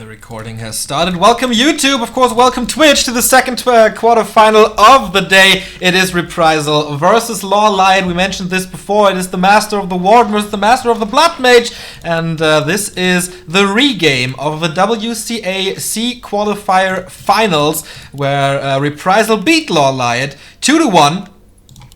The recording has started. Welcome YouTube, of course, welcome Twitch to the second quarterfinal of the day. It is Reprisal versus LawLiet. We mentioned this before. It is the Master of the Warden versus the Master of the Blood Mage. And this is the regame of the WCA-C qualifier finals, where Reprisal beat LawLiet 2-1.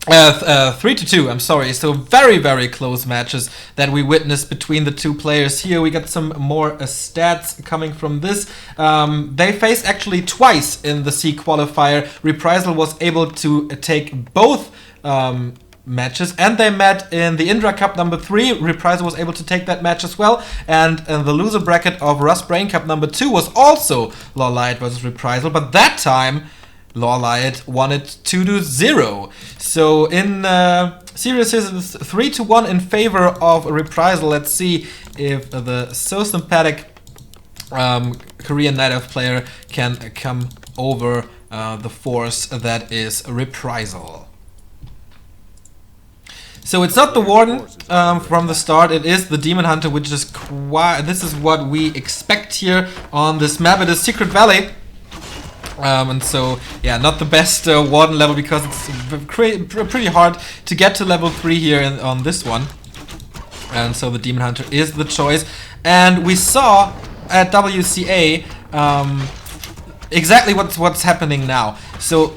3-2, I'm sorry. So very, very close matches that we witnessed between the two players here. We got some more stats coming from this. They faced actually twice in the C qualifier. Reprisal was able to take both matches, and they met in the Indra Cup number 3. Reprisal was able to take that match as well, and the loser bracket of Rust Brain Cup number 2 was also LawLiet versus Reprisal, but that time LawLiet won it 2-0. So in series it's 3-1 in favor of Reprisal. Let's see if the so sympathetic Korean Night Elf player can come over the force that is Reprisal. So it's not the Warden from the start, it is the Demon Hunter, which is this is what we expect here on this map. It is Secret Valley. And so, yeah, not the best Warden level, because it's pretty hard to get to level 3 here on this one. And so the Demon Hunter is the choice. And we saw at WCA exactly what's happening now. So,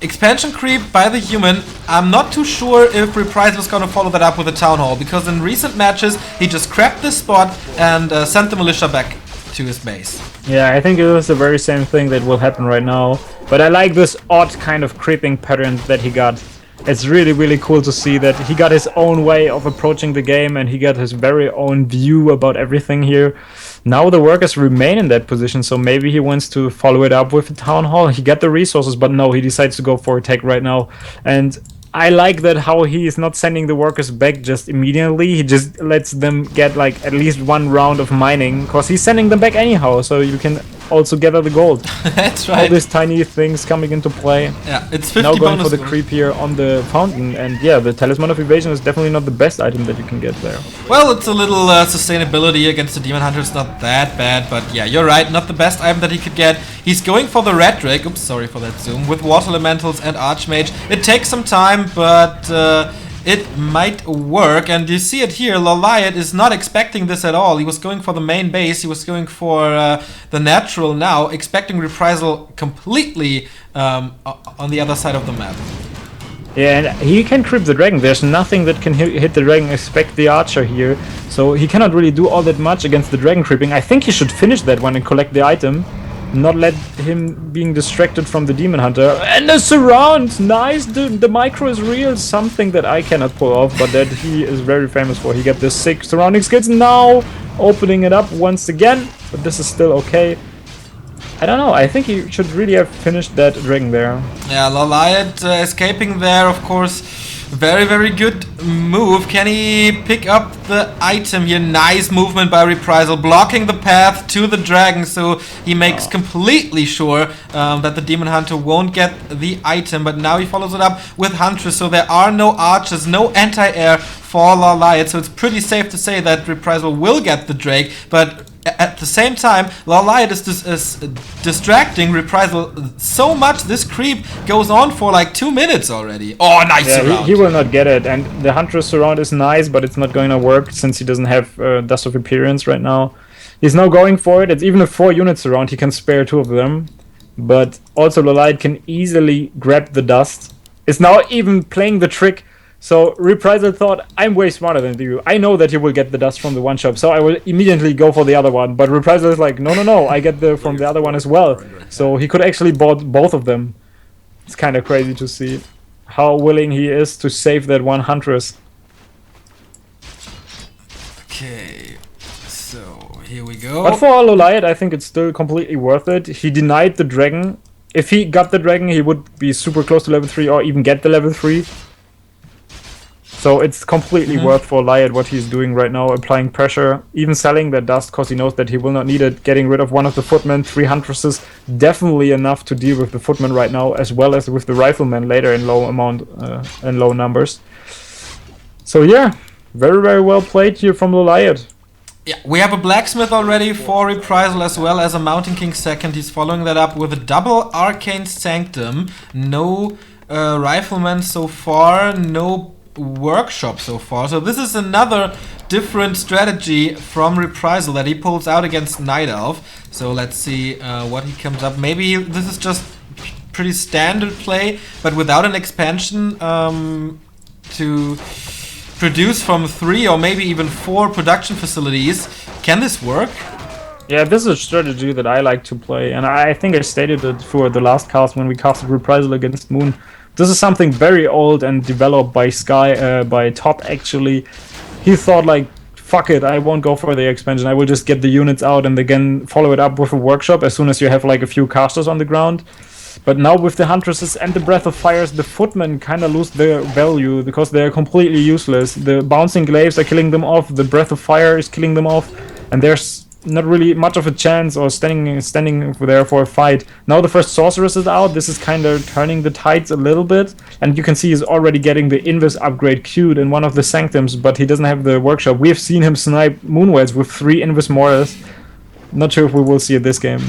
expansion creep by the human. I'm not too sure if Reprisal is going to follow that up with a Town Hall, because in recent matches he just crapped this spot and sent the militia back to his base. Yeah, I think it was the very same thing that will happen right now. But I like this odd kind of creeping pattern that he got. It's really, really cool to see that he got his own way of approaching the game, and he got his very own view about everything here. Now the workers remain in that position, so maybe he wants to follow it up with a Town Hall. He got the resources, but no, he decides to go for a tech right now. And I like that how he is not sending the workers back just immediately. He just lets them get like at least one round of mining, because he's sending them back anyhow, so you can also gather the gold. That's right. All these tiny things coming into play. Yeah, it's 50 now going bonus for the creep here on the fountain, and yeah, the Talisman of Evasion is definitely not the best item that you can get there. Well, it's a little sustainability against the Demon Hunter. It's not that bad, but yeah, you're right, not the best item that he could get. He's going for the Red Drake, oops, sorry for that zoom, with Water Elementals and Archmage. It takes some time, but it might work, and you see it here. LawLiet is not expecting this at all. He was going for the main base, he was going for the natural now, expecting Reprisal completely on the other side of the map. Yeah, and he can creep the dragon. There's nothing that can hit the dragon except the archer here, so he cannot really do all that much against the dragon creeping. I think he should finish that one and collect the item, not let him being distracted from the Demon Hunter. And the surround! Nice! The micro is real, something that I cannot pull off, but that he is very famous for. He got the sick surrounding skills now, opening it up once again, but this is still okay. I don't know, I think he should really have finished that dragon there. Yeah, LawLiet escaping there, of course. Very, very good move. Can he pick up the item here? Nice movement by Reprisal, blocking the path to the dragon, so he makes completely sure that the Demon Hunter won't get the item, but now he follows it up with Huntress, so there are no archers, no anti-air for LawLiet, so it's pretty safe to say that Reprisal will get the Drake, but at the same time, LawLiet is distracting Reprisal so much. This creep goes on for like 2 minutes already. Oh, nice surround. He will not get it, and the Huntress surround is nice, but it's not going to work since he doesn't have Dust of Appearance right now. He's now going for it. It's even a 4-unit surround. He can spare 2 of them, but also LawLiet can easily grab the dust. It's now even playing the trick. So Reprisal thought, I'm way smarter than you. I know that you will get the dust from the one shop, so I will immediately go for the other one. But Reprisal is like, no, I get from the other one as well. So he could actually bought both of them. It's kind of crazy to see how willing he is to save that one Huntress. Okay, so here we go. But for LawLiet, I think it's still completely worth it. He denied the dragon. If he got the dragon, he would be super close to level 3 or even get the level 3. So it's completely worth for LawLiet what he's doing right now, applying pressure, even selling that dust because he knows that he will not need it, getting rid of one of the footmen, 3 huntresses, definitely enough to deal with the footmen right now, as well as with the riflemen later in low amount and low numbers. So yeah, very, very well played here from LawLiet. Yeah, we have a Blacksmith already for Reprisal as well as a Mountain King second. He's following that up with a double Arcane Sanctum. No Rifleman so far, no Workshop so far. So this is another different strategy from Reprisal that he pulls out against Night Elf. So let's see what he comes up. Maybe this is just pretty standard play, but without an expansion to produce from 3 or maybe even 4 production facilities. Can this work? Yeah, this is a strategy that I like to play, and I think I stated it for the last cast when we casted Reprisal against Moon. This is something very old and developed by by Top actually. He thought like, fuck it, I won't go for the expansion, I will just get the units out and again follow it up with a Workshop as soon as you have like a few casters on the ground. But now with the Huntresses and the Breath of Fires, the Footmen kind of lose their value because they're completely useless. The Bouncing Glaives are killing them off, the Breath of Fire is killing them off, and there's not really much of a chance or standing there for a fight. Now the first Sorceress is out, this is kind of turning the tides a little bit, and you can see he's already getting the Invis upgrade queued in one of the Sanctums, but he doesn't have the Workshop. We have seen him snipe Moonweds with 3 Invis Mortars. Not sure if we will see it this game.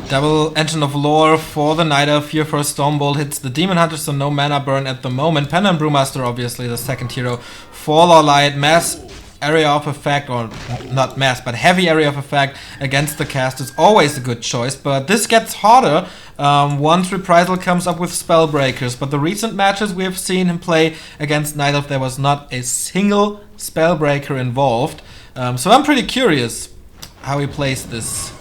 Double Engine of Lore for the Night Elf here for a Stormbolt. Hits the Demon Hunter, so no mana burn at the moment. Panda and Brewmaster, obviously, the second hero for LawLiet. Mass area of effect, or not mass, but heavy area of effect against the cast is always a good choice. But this gets harder once Reprisal comes up with Spellbreakers. But the recent matches we have seen him play against Night Elf, there was not a single Spellbreaker involved. So I'm pretty curious how he plays this.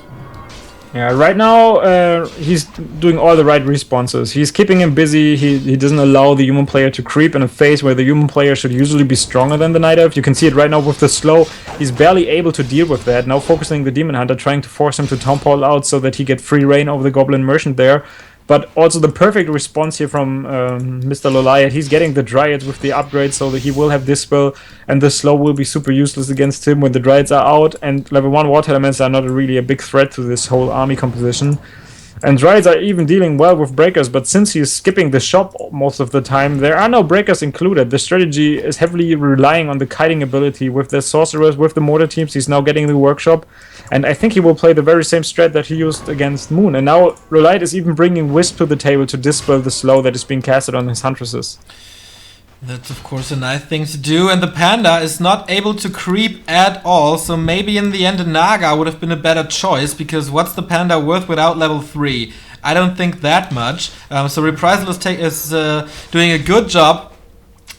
Yeah, right now he's doing all the right responses. He's keeping him busy. He doesn't allow the human player to creep in a phase where the human player should usually be stronger than the Night Elf. You can see it right now with the slow. He's barely able to deal with that. Now focusing the Demon Hunter, trying to force him to Townpaul out so that he get free reign over the Goblin Merchant there. But also the perfect response here from Mr. LawLiet. He's getting the Dryads with the upgrade so that he will have this spell, and the slow will be super useless against him when the Dryads are out, and level 1 Water Elements are not really a big threat to this whole army composition. And Dryads are even dealing well with breakers, but since he's skipping the shop most of the time, there are no breakers included. The strategy is heavily relying on the kiting ability with the sorcerers, with the mortar teams. He's now getting the workshop, and I think he will play the very same strat that he used against Moon. And now LawLiet is even bringing Wisp to the table to dispel the slow that is being casted on his Huntresses. That's of course a nice thing to do, and the Panda is not able to creep at all, so maybe in the end a Naga would have been a better choice, because what's the Panda worth without level 3? I don't think that much. So Reprisal is doing a good job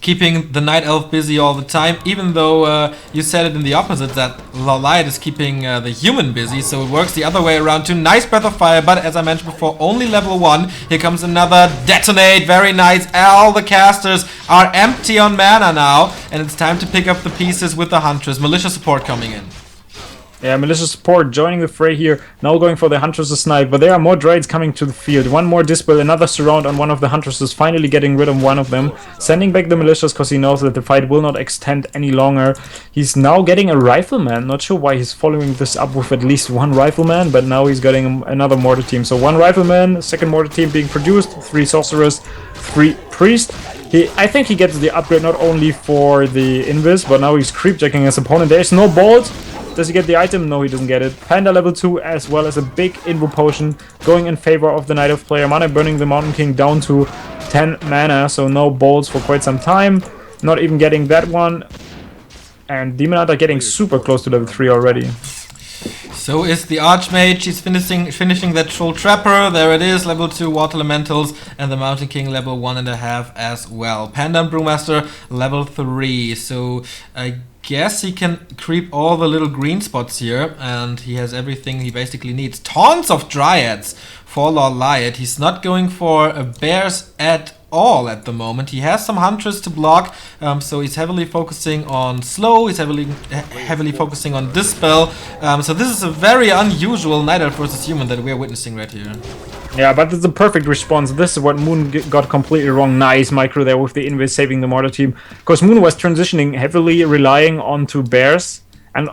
keeping the Night Elf busy all the time, even though you said it in the opposite, that LawLiet is keeping the human busy, so it works the other way around too. Nice Breath of Fire, but as I mentioned before, only level 1. Here comes another Detonate, very nice. All the casters are empty on mana now, and it's time to pick up the pieces with the Huntress. Militia support coming in. Yeah, Militia support joining the fray here, now going for the Huntresses snipe, but there are more Dryads coming to the field. One more dispel, another surround on one of the Huntresses, finally getting rid of one of them, sending back the Militias because he knows that the fight will not extend any longer. He's now getting a Rifleman, not sure why he's following this up with at least one Rifleman, but now he's getting another Mortar team. So one Rifleman, second Mortar team being produced, 3 Sorcerers, 3 Priest. I think he gets the upgrade not only for the Invis, but now he's creep-checking his opponent. There's no Bolt. Does he get the item? No, he doesn't get it. Panda level 2 as well as a big Invo potion going in favor of the Night Elf player. Mana burning the Mountain King down to 10 mana, so no bolts for quite some time. Not even getting that one. And Demon Hunter getting super close to level 3 already. So is the Archmage. He's finishing that Troll Trapper. There it is, level 2 Water Elementals, and the Mountain King level 1.5 as well. Panda and Brewmaster level 3. So I guess he can creep all the little green spots here, and he has everything he basically needs. Tons of Dryads for LawLiet. He's not going for bears at all at the moment. He has some Huntress to block, so he's heavily focusing on slow, he's heavily focusing on dispel. So this is a very unusual Night Elf versus human that we are witnessing right here. Yeah, but it's a perfect response. This is what Moon got completely wrong. Nice micro there with the Invis saving the Mortar team. Because Moon was transitioning heavily relying onto bears, and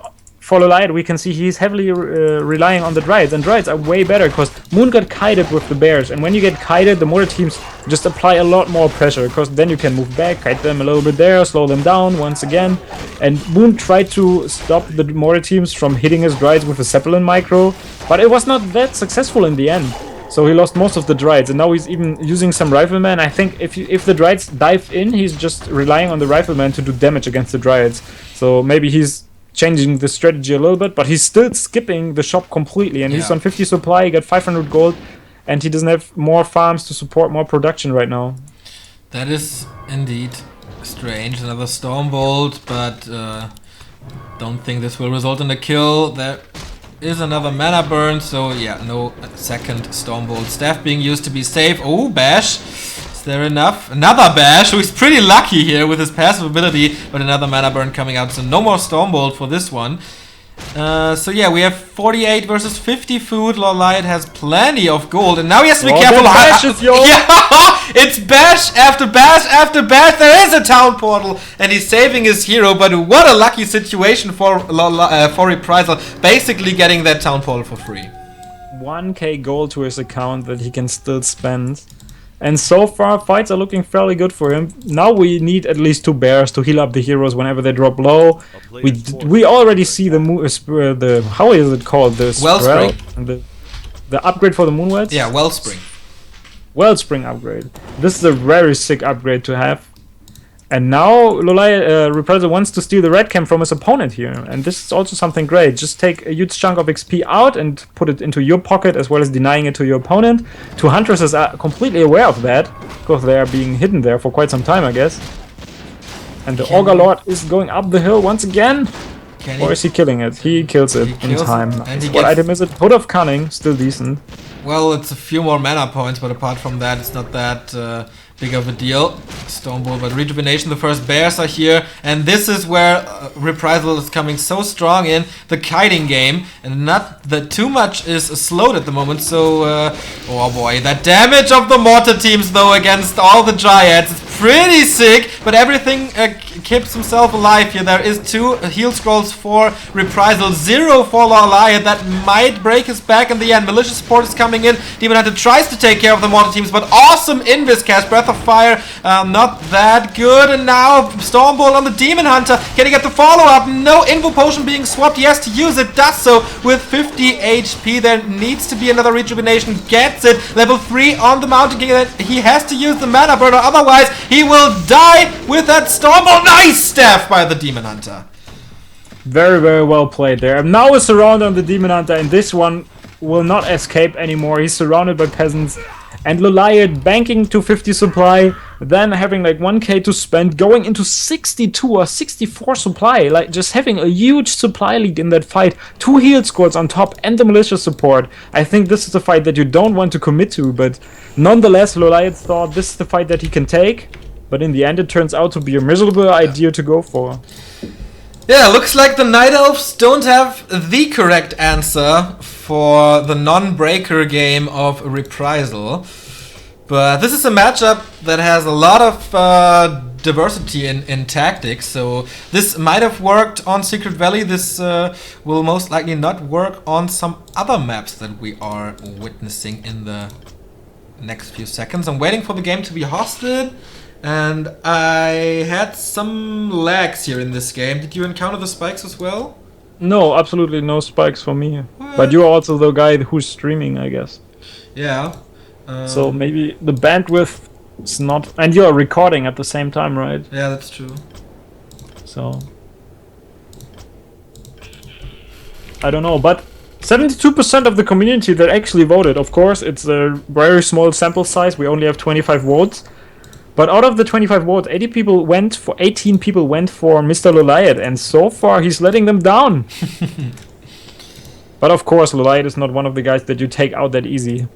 for LawLiet, we can see he's heavily relying on the Dryads, and Dryads are way better because Moon got kited with the Bears, and when you get kited, the mortar teams just apply a lot more pressure because then you can move back, kite them a little bit there, slow them down once again, and Moon tried to stop the mortar teams from hitting his Dryads with a Zeppelin micro, but it was not that successful in the end. So he lost most of the Dryads, and now he's even using some Riflemen. I think if the Dryads dive in, he's just relying on the Riflemen to do damage against the Dryads. So maybe he's changing the strategy a little bit, but he's still skipping the shop completely, and he's on 50 supply, he got 500 gold, and he doesn't have more farms to support more production right now. That is indeed strange. Another Stormbolt, but don't think this will result in a kill. There is another mana burn, so yeah, no second Stormbolt. Staff being used to be safe. Oh, Bash. Is there enough? Another Bash, who is pretty lucky here with his passive ability, but another mana burn coming out, so no more Stormbolt for this one. So yeah, we have 48 versus 50 food. LawLiet has plenty of gold, and now he has to be careful. Bashes, yo. Yeah, it's Bash after Bash after Bash. There is a town portal, and he's saving his hero. But what a lucky situation for Reprisal, basically getting that town portal for free. 1k gold to his account that he can still spend. And so far, fights are looking fairly good for him. Now we need at least 2 bears to heal up the heroes whenever they drop low. We already see the how is it called? The Wellspring. The upgrade for the Moonwells? Yeah, Wellspring. Wellspring upgrade. This is a very sick upgrade to have. And now Reprisal wants to steal the red cam from his opponent here, and this is also something great. Just take a huge chunk of XP out and put it into your pocket, as well as denying it to your opponent. Two Huntresses are completely aware of that, because they are being hidden there for quite some time, I guess. And the Augur Lord is going up the hill once again. Or is he killing it? He kills it in time. What item is it? Hood of Cunning, still decent. Well, it's a few more mana points, but apart from that, it's not that big of a deal. Stormbolt, but Rejuvenation, the first bears are here, and this is where Reprisal is coming so strong in the kiting game, and not that too much is slowed at the moment, so oh boy, that damage of the mortar teams though against all the Dryads is pretty sick, but everything keeps himself alive here. There is 2 heal scrolls for Reprisal, 0 for LawLiet. That might break his back in the end. Malicious support is coming in. Demon Hunter tries to take care of the mortar teams, but awesome Invis cast. Breath of Fire, not that good. And now Stormbolt on the Demon Hunter. Can he get the follow-up? No Invo Potion being swapped. He has to use it. Does so with 50 HP. There needs to be another Rejuvenation. Gets it. Level 3 on the Mountain King. He has to use the Mana Burner. Otherwise, he will die with that Stormbolt. Nice staff by the Demon Hunter. Very, very well played there. Now is surrounded on the Demon Hunter, and this one will not escape anymore. He's surrounded by peasants. And LawLiet banking to 50 supply, then having like 1k to spend, going into 62 or 64 supply, like just having a huge supply lead in that fight. 2 heal scores on top and the militia support. I think this is a fight that you don't want to commit to, but nonetheless, LawLiet thought this is the fight that he can take. But in the end, it turns out to be a miserable idea to go for. Yeah, looks like the Night Elves don't have the correct answer for the non-breaker game of Reprisal. But this is a matchup that has a lot of diversity in tactics, so this might have worked on Secret Valley. This will most likely not work on some other maps that we are witnessing in the next few seconds. I'm waiting for the game to be hosted. And I had some lags here in this game. Did you encounter the spikes as well? No, absolutely no spikes for me. What? But you're also the guy who's streaming, I guess. Yeah. So maybe the bandwidth is not... And you're recording at the same time, right? Yeah, that's true. So... I don't know, but 72% of the community that actually voted. Of course, it's a very small sample size. We only have 25 votes. But out of the 25 votes, 18 people went for Mr. LawLiet, and so far he's letting them down. But of course, LawLiet is not one of the guys that you take out that easy.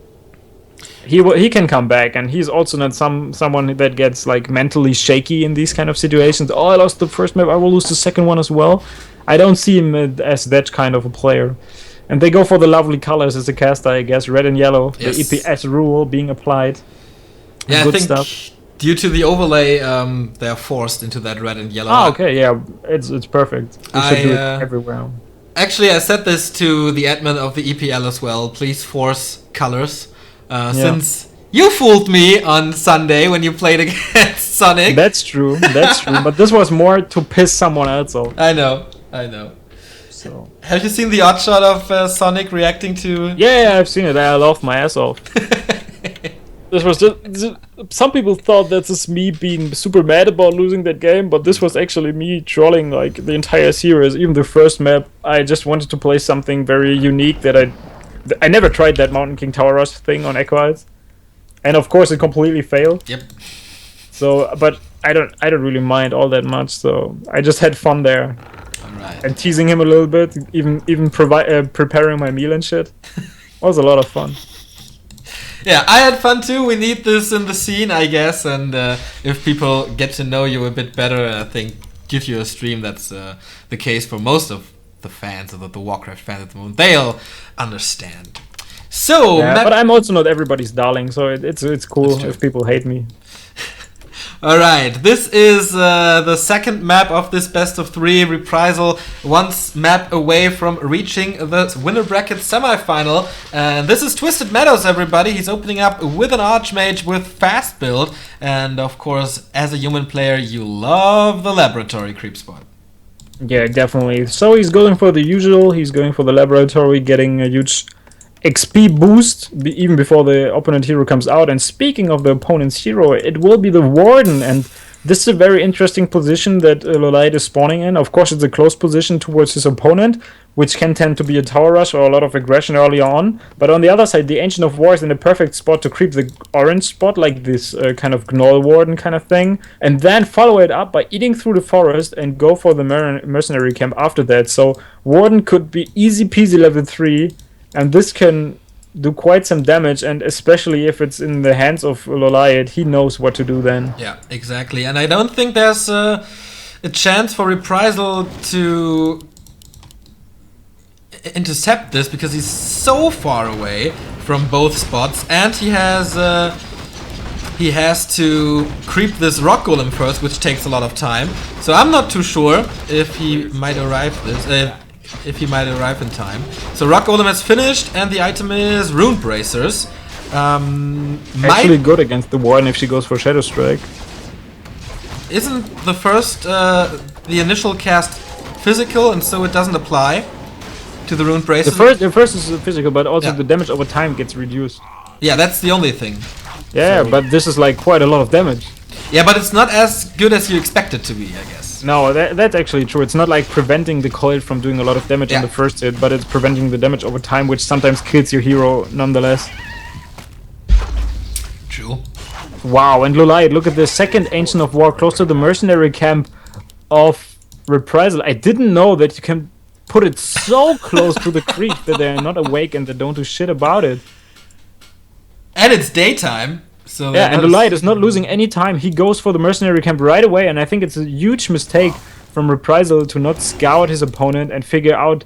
He can come back, and he's also not someone that gets like mentally shaky in these kind of situations. Oh, I lost the first map, I will lose the second one as well. I don't see him as that kind of a player. And they go for the lovely colors as a caster, I guess, red and yellow. Yes. The EPS rule being applied. Yeah, good I think stuff. Due to the overlay, they're forced into that red and yellow. Ah, okay, yeah, it's perfect. We should do it everywhere. Actually, I said this to the admin of the EPL as well. Please force colors. Since you fooled me on Sunday when you played against Sonic. That's true. But this was more to piss someone else off. I know. So, have you seen the odd shot of Sonic reacting to? Yeah, I've seen it. I laughed my ass off. This was just, some people thought that this is me being super mad about losing that game, but this was actually me trolling like the entire series. Even the first map, I just wanted to play something very unique that I never tried that Mountain King Tower Rush thing on Equalize, and of course it completely failed. Yep. So, but I don't really mind all that much. So I just had fun there. Alright. And teasing him a little bit, even preparing my meal and shit. Was a lot of fun. Yeah, I had fun too. We need this in the scene, I guess, and if people get to know you a bit better, I think give you a stream that's the case for most of the fans, or the Warcraft fans at the moment. They'll understand. So, yeah, but I'm also not everybody's darling, so it's cool if people hate me. Alright, this is the second map of this best of 3 Reprisal, one map away from reaching the winner bracket semi-final. And this is Twisted Meadows, everybody. He's opening up with an Archmage with fast build. And of course, as a human player, you love the laboratory creep spot. Yeah, definitely. So he's going for the usual, he's going for the laboratory, getting a huge XP boost even before the opponent hero comes out. And speaking of the opponent's hero, it will be the Warden, and this is a very interesting position that LawLiet is spawning in. Of course, it's a close position towards his opponent, which can tend to be a tower rush or a lot of aggression early on. But on the other side, the Ancient of War is in a perfect spot to creep the orange spot, like this kind of Gnoll Warden kind of thing, and then follow it up by eating through the forest and go for the mercenary camp after that. So Warden could be easy peasy level 3, and this can do quite some damage, and especially if it's in the hands of LawLiet, he knows what to do then. Yeah, exactly. And I don't think there's a chance for Reprisal to intercept this, because he's so far away from both spots, and he has to creep this rock golem first, which takes a lot of time. So I'm not too sure if he might arrive in time. So Rock Golem has finished, and the item is Rune Bracers. Actually good against the Warden if she goes for Shadow Strike. Isn't the first, the initial cast physical, and so it doesn't apply to the Rune Bracers? The first is physical, but also the damage over time gets reduced. Yeah, that's the only thing. Yeah, so, but this is like quite a lot of damage. Yeah, but it's not as good as you expect it to be, I guess. No, that's actually true. It's not like preventing the coil from doing a lot of damage on the first hit, but it's preventing the damage over time, which sometimes kills your hero nonetheless. True. Wow, and LawLiet, look at the second Ancient of War close to the mercenary camp of Reprisal. I didn't know that you can put it so close to the creep that they're not awake and they don't do shit about it. And it's daytime. So yeah, and LawLiet is not losing any time. He goes for the mercenary camp right away, and I think it's a huge mistake from Reprisal to not scout his opponent and figure out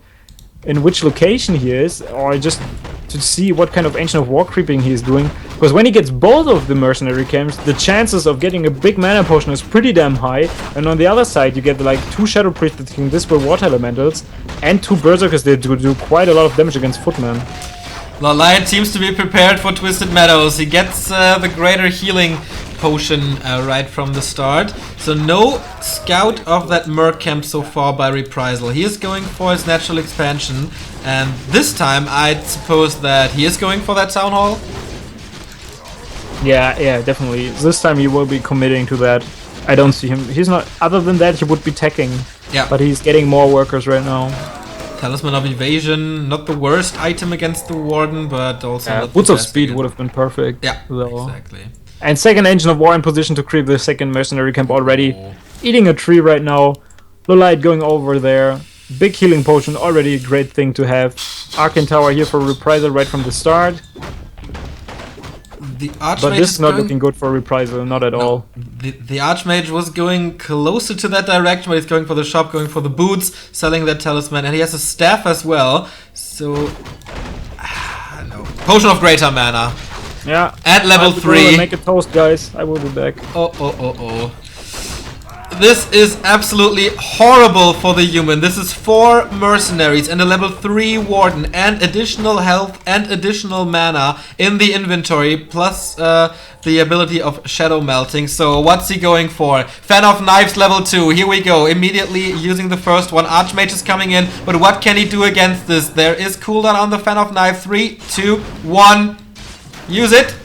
in which location he is, or just to see what kind of Ancient of War creeping he is doing. Because when he gets both of the mercenary camps, the chances of getting a big mana potion is pretty damn high, and on the other side you get like 2 Shadow Priests that can dispel water elementals, and 2 Berserkers that do quite a lot of damage against Footman. LawLiet seems to be prepared for Twisted Meadows. He gets the greater healing potion right from the start. So no scout of that Merc camp so far by Reprisal. He is going for his natural expansion, and this time I'd suppose that he is going for that Town Hall. Yeah, definitely. This time he will be committing to that. I don't see him. He's not. Other than that, he would be teching. Yeah. But he's getting more workers right now. Talisman of Evasion, not the worst item against the Warden, but also not Boots the of best Speed against. would have been perfect. Yeah, though. exactly. And second Ancient of War in position to creep the second mercenary camp already. Eating a tree right now. LawLiet going over there. Big healing potion, already a great thing to have. Arcane Tower here for Reprisal right from the start. The Archmage but this is not looking good for Reprisal, not at all. The Archmage was going closer to that direction, but he's going for the shop, going for the boots, selling that talisman, and he has a staff as well. So, no. Potion of Greater Mana. Yeah. At level 3. Make a toast, guys. I will be back. Oh. This is absolutely horrible for the human. This is 4 mercenaries and a level 3 warden and additional health and additional mana in the inventory, plus the ability of shadow melting. So what's he going for? Fan of Knives level 2. Here we go. Immediately using the first one. Archmage is coming in, but what can he do against this? There is cooldown on the Fan of Knives. 3, 2, 1. Use it.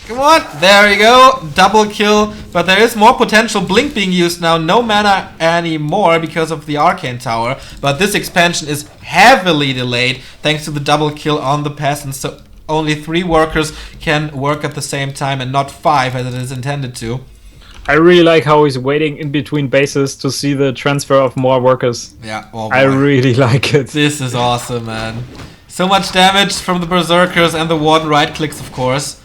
Come on, there you go, double kill, but there is more potential blink being used now, no mana anymore because of the Arcane Tower, but this expansion is heavily delayed thanks to the double kill on the peasants, so only 3 workers can work at the same time and not 5 as it is intended to. I really like how he's waiting in between bases to see the transfer of more workers. Yeah, oh boy. I really like it. This is awesome, man. So much damage from the Berserkers and the Warden right clicks, of course.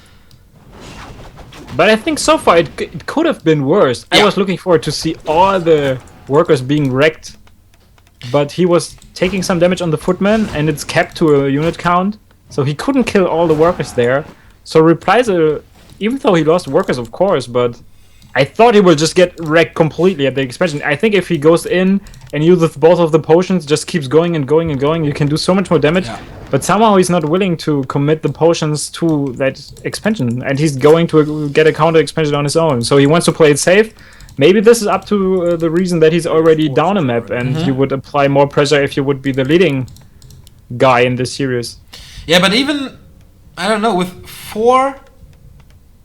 But I think so far it could have been worse. Yeah. I was looking forward to see all the workers being wrecked. But he was taking some damage on the footman and it's capped to a unit count. So he couldn't kill all the workers there. So Reprisal, even though he lost workers of course, but I thought he would just get wrecked completely at the expansion. I think if he goes in and uses both of the potions, just keeps going and going and going, you can do so much more damage. Yeah. But somehow he's not willing to commit the potions to that expansion. And he's going to get a counter expansion on his own. So he wants to play it safe. Maybe this is up to the reason that he's already down a map. And you would apply more pressure if you would be the leading guy in this series. Yeah, but even, I don't know, with 4...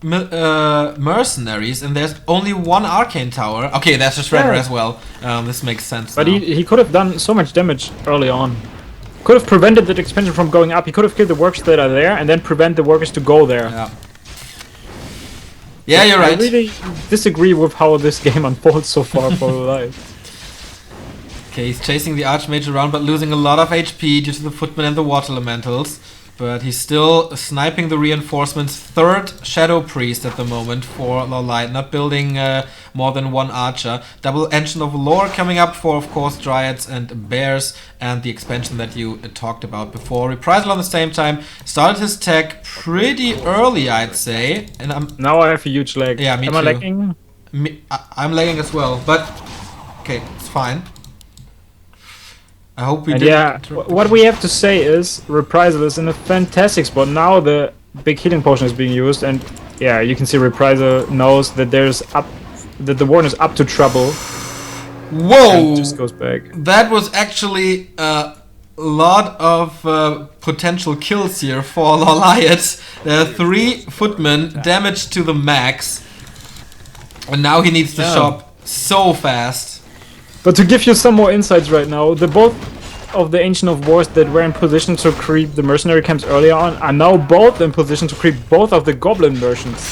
mercenaries and there's only 1 Arcane Tower. Okay, that's just Shredder as well. This makes sense. But he could have done so much damage early on. Could have prevented that expansion from going up. He could have killed the workers that are there and then prevent the workers to go there. Yeah, you're right. I really disagree with how this game unfolds so far for LawLiet. Okay, he's chasing the Archmage around but losing a lot of HP due to the Footmen and the Water Elementals. But he's still sniping the reinforcements. 3rd Shadow Priest at the moment for LawLiet, not building more than 1 archer. Double Engine of Lore coming up for, of course, Dryads and Bears, and the expansion that you talked about before. Reprisal on the same time started his tech pretty early, I'd say. And now I have a huge lag. Yeah, me too. Am I lagging? I'm lagging as well, but okay, it's fine. I hope we what we have to say is Reprisal is in a fantastic spot. Now the big healing potion is being used, and yeah, you can see Reprisal knows that that the Warden is up to trouble. Whoa! And just goes back. That was actually a lot of potential kills here for LawLiet. There are 3 footmen, damage to the max, and now he needs to shop so fast. But to give you some more insights right now, both of the Ancient of Wars that were in position to creep the mercenary camps earlier on are now both in position to creep both of the goblin merchants.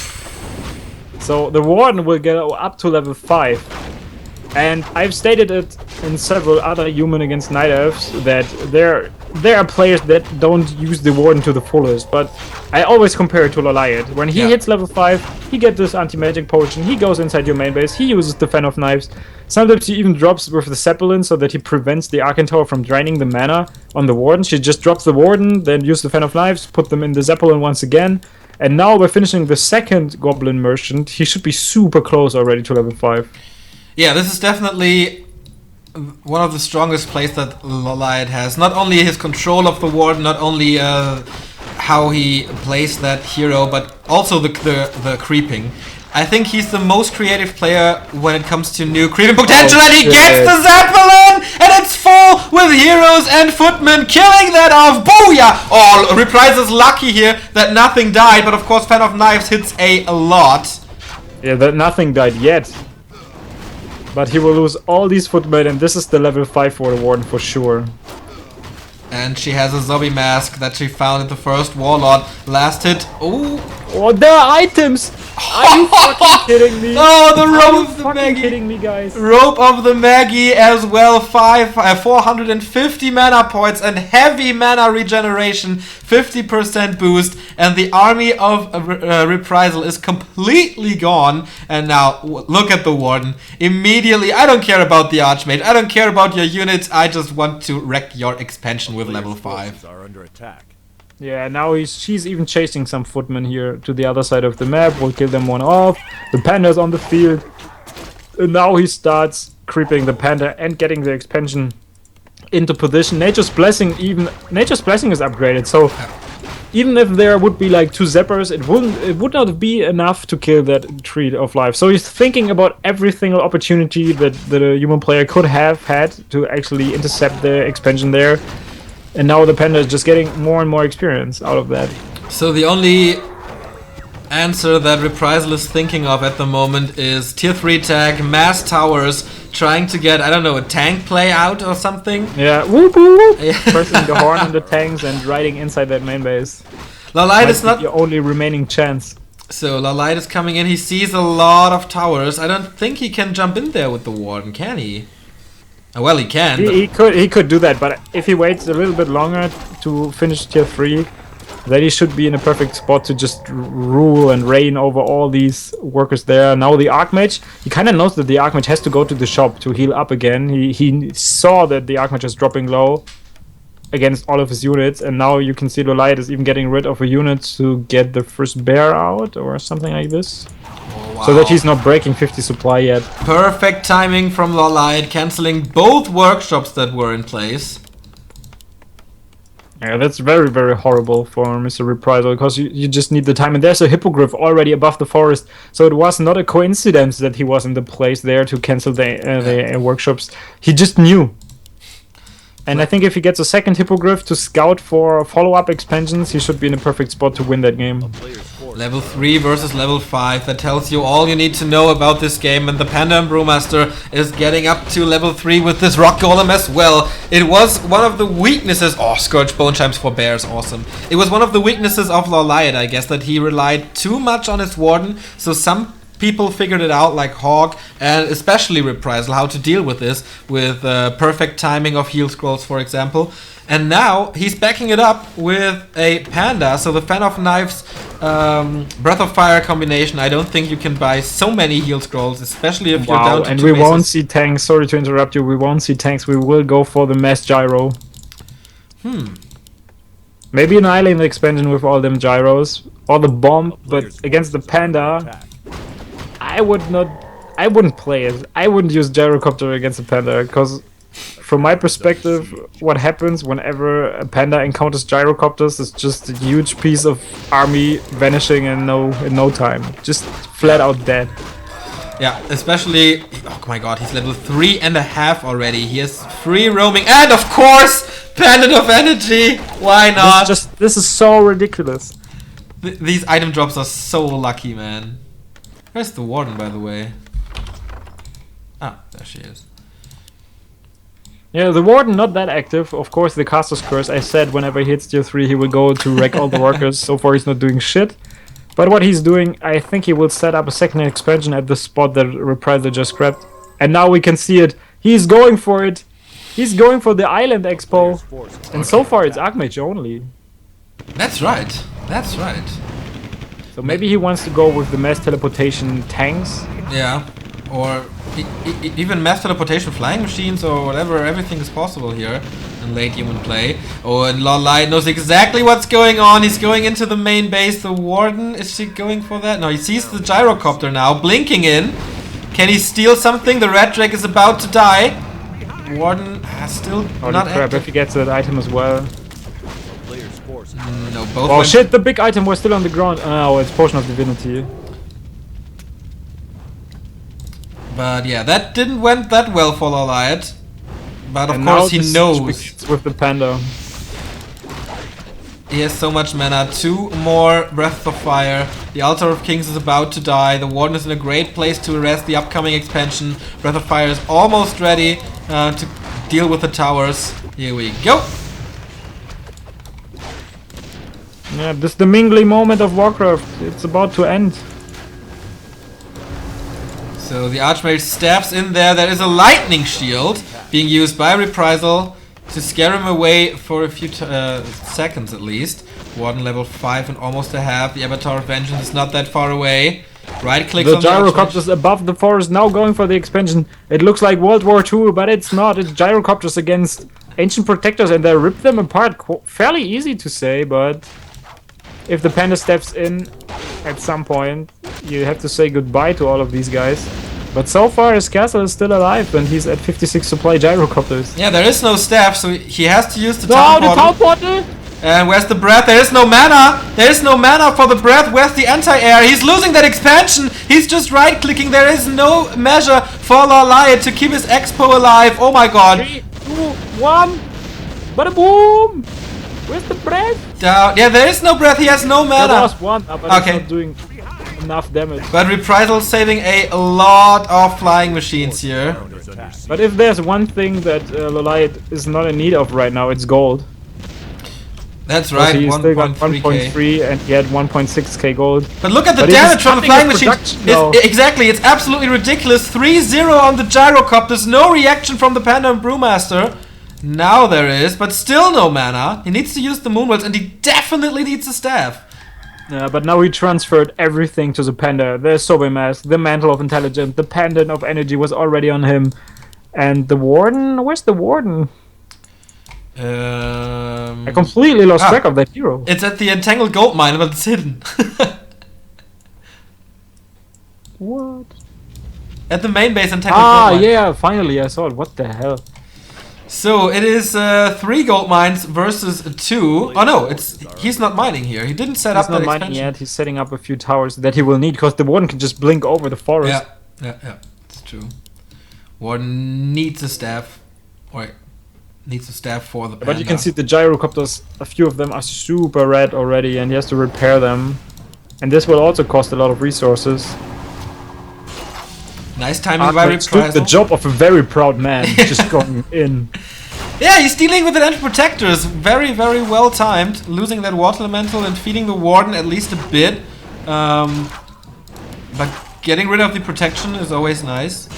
So the Warden will get up to level 5. And I've stated it in several other Human against Night Elves that there are players that don't use the Warden to the fullest, but I always compare it to LawLiet. When he hits level 5, he gets this anti-magic potion, he goes inside your main base, he uses the Fan of Knives. Sometimes he even drops with the Zeppelin so that he prevents the Arcane Tower from draining the mana on the Warden. She just drops the Warden, then use the Fan of Knives, put them in the Zeppelin once again. And now by finishing the 2nd Goblin Merchant, he should be super close already to level 5. Yeah, this is definitely one of the strongest plays that LawLiet has. Not only his control of the Warden, not only how he plays that hero, but also the creeping. I think he's the most creative player when it comes to new creeping potential, and he gets the Zeppelin, and it's full with heroes and footmen killing that off. Booyah! Oh, Reprisal's lucky here that nothing died, but of course Fan of Knives hits a lot. Yeah, that nothing died yet. But he will lose all these footmen, and this is the level 5 for the Warden for sure. And she has a zombie mask that she found in the first Warlord. Last hit. Ooh. Oh, there are items! Are you fucking kidding me? Oh, the rope of the Maggie! Maggie. Kidding me, guys? Rope of the Maggie as well. 450 mana points and heavy mana regeneration. 50% boost. And the army of Reprisal is completely gone. And now, look at the Warden. Immediately, I don't care about the Archmage. I don't care about your units. I just want to wreck your expansion with level 5. Are under attack. Yeah, now she's even chasing some footmen here to the other side of the map. We'll kill them one off. The panda's on the field. And now he starts creeping the Panda and getting the expansion into position. Nature's Blessing is upgraded, so even if there would be like 2 Zappers, it would not be enough to kill that Tree of Life. So he's thinking about every single opportunity that the human player could have had to actually intercept the expansion there. And now the Panda is just getting more and more experience out of that. So the only answer that Reprisal is thinking of at the moment is tier 3 tag, mass towers, trying to get, I don't know, a tank play out or something. Yeah, whoop whoop! Pressing the horn on the tanks and riding inside that main base. LawLiet is not your only remaining chance. So LawLiet is coming in, he sees a lot of towers. I don't think he can jump in there with the Warden, can he? Oh, well, he can. He could do that, but if he waits a little bit longer to finish tier 3, then he should be in a perfect spot to just rule and reign over all these workers there. Now the Archmage, he kind of knows that the Archmage has to go to the shop to heal up again. He saw that the Archmage is dropping low against all of his units, and now you can see LawLiet is even getting rid of a unit to get the first bear out or something like this. Oh, wow. So that he's not breaking 50 supply yet. Perfect timing from LawLiet, cancelling both workshops that were in place. Yeah, that's very, very horrible for Mr. Reprisal, because you just need the time. And there's a Hippogriff already above the forest, so it was not a coincidence that he was in the place there to cancel the workshops. He just knew. And I think if he gets a second Hippogriff to scout for follow-up expansions, he should be in a perfect spot to win that game. Level 3 versus level 5, that tells you all you need to know about this game, and the Panda and Brewmaster is getting up to level 3 with this Rock Golem as well. It was one of the weaknesses... Oh, Scourge Bone Chimes for Bears, awesome. It was one of the weaknesses of LawLiet, I guess, that he relied too much on his Warden, so some people figured it out, like Hawk, and especially Reprisal, how to deal with this, with perfect timing of heal scrolls, for example. And now he's backing it up with a Panda, so the Fan of Knives Breath of Fire combination. I don't think you can buy so many heal scrolls, especially if you're down to and 2 we bases. won't see tanks. Sorry to interrupt you, we won't see tanks. We will go for the mass gyro. Maybe an island expansion with all them gyros, or the bomb, but against the Panda, I wouldn't play it. I wouldn't use gyrocopter against a Panda, because from my perspective, what happens whenever a Panda encounters gyrocopters is just a huge piece of army vanishing in no time. Just flat out dead. Yeah, especially... Oh my god, he's level 3.5 already. He has free roaming, and of course, Pendant of Energy! Why not? This is so ridiculous. These item drops are so lucky, man. Where's the Warden, by the way? Ah, there she is. Yeah, the Warden not that active. Of course, the Caster's Curse, I said whenever he hits tier 3 he will go to wreck all the workers. So far he's not doing shit. But what he's doing, I think he will set up a second expansion at the spot that Reprisal just grabbed. And now we can see it. He's going for it. He's going for the Island Expo. And so far it's Archmage only. That's right. That's right. So maybe he wants to go with the mass teleportation tanks. Yeah. Or even mass teleportation flying machines or whatever. Everything is possible here in late human play. Oh, and LawLiet knows exactly what's going on. He's going into the main base. The Warden, is she going for that? No, he sees the gyrocopter now blinking in. Can he steal something? The red drake is about to die. Warden has still not crap, if he gets that item as well. No, both. Oh shit, the big item was still on the ground. Oh, it's Potion of Divinity. But yeah, that didn't went that well for LawLiet. But of course he knows. With the Panda. He has so much mana. 2 more Breath of Fire. The Altar of Kings is about to die. The Warden is in a great place to arrest the upcoming expansion. Breath of Fire is almost ready to deal with the towers. Here we go. Yeah, this is the mingling moment of Warcraft. It's about to end. So the Archmage stabs in there. There is a lightning shield being used by Reprisal to scare him away for a few seconds at least. Warden level 5 and almost a half. The Avatar of Vengeance is not that far away. Right click on the gyrocopters above the forest now going for the expansion. It looks like World War II, but it's not. It's gyrocopters against ancient protectors, and they rip them apart. Fairly easy to say, but if the Panda steps in at some point, you have to say goodbye to all of these guys. But so far his castle is still alive and he's at 56 supply gyrocopters. Yeah, there is no staff, so he has to use the No, town the portal. town portal! And where's the breath? There is no mana! There is no mana for the breath. Where's the anti-air? He's losing that expansion! He's just right-clicking. There is no measure for LawLiet to keep his expo alive. Oh my god. 3, 2, 1! Bada boom! Where's the breath? Down. Yeah, there is no breath. He has no mana. There was one, but Okay. it's not doing enough damage. But Reprisal saving a lot of flying machines here. But if there's one thing that LawLiet is not in need of right now, it's gold. That's right, He still got 1.3k. 1.3 and he had 1.6k gold. But look at the But he's damage from the cutting flying his machines. production now. Exactly, it's absolutely ridiculous. 3-0 on the gyrocopters. No reaction from the Panda and Brewmaster. Now there is, but still no mana. He needs to use the Moonwells and he definitely needs a staff. Yeah, but now he transferred everything to the Panda. The Sobe Mask, the Mantle of Intelligence, the Pendant of Energy was already on him. And the Warden? Where's the Warden? I completely lost track of that hero. It's at the Entangled Gold Mine, but it's hidden. What? At the main base Entangled Gold Mine. Yeah, finally I saw it. What the hell? So it is 3 gold mines versus 2. Oh no, he's not mining here. He didn't set up He's not that mining expansion. yet. He's setting up a few towers that he will need because the Warden can just blink over the forest. Yeah, it's true. Warden needs a staff. Or needs a staff for the Panda. But you can see the gyrocopters, a few of them are super red already and he has to repair them. And this will also cost a lot of resources. Nice timing by Reprisal. Reprisal. The job of a very proud man, just going in. Yeah, he's dealing with an Energy Protectors. Very, very well timed. Losing that Water Elemental and feeding the Warden at least a bit. But getting rid of the protection is always nice.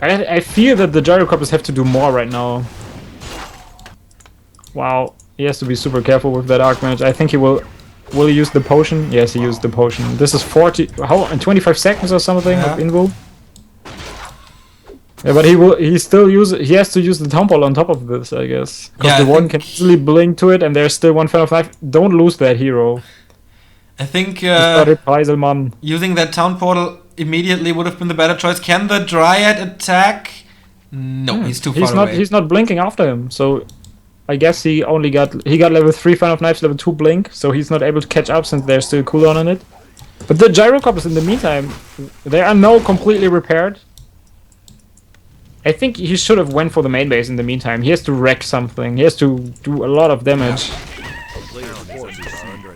I feel that the gyrocopters have to do more right now. Wow, he has to be super careful with that Archmage. I think he will he use the potion? Yes, he used the potion. This is 40, how, in 25 seconds or something of invo? Yeah, but he still he has to use the town ball on top of this, I guess. Because the Warden can easily blink to it and there's still one fan of life. Don't lose that hero. I think Reprisal, man. Using that town portal immediately would have been the better choice. Can the Dryad attack? No, he's too far away. He's not blinking after him, so I guess he got level 3 fan of knives, level 2 blink, so he's not able to catch up since there's still cooldown on it. But the gyrocopters in the meantime, they are now completely repaired. I think he should have went for the main base in the meantime. He has to wreck something. He has to do a lot of damage.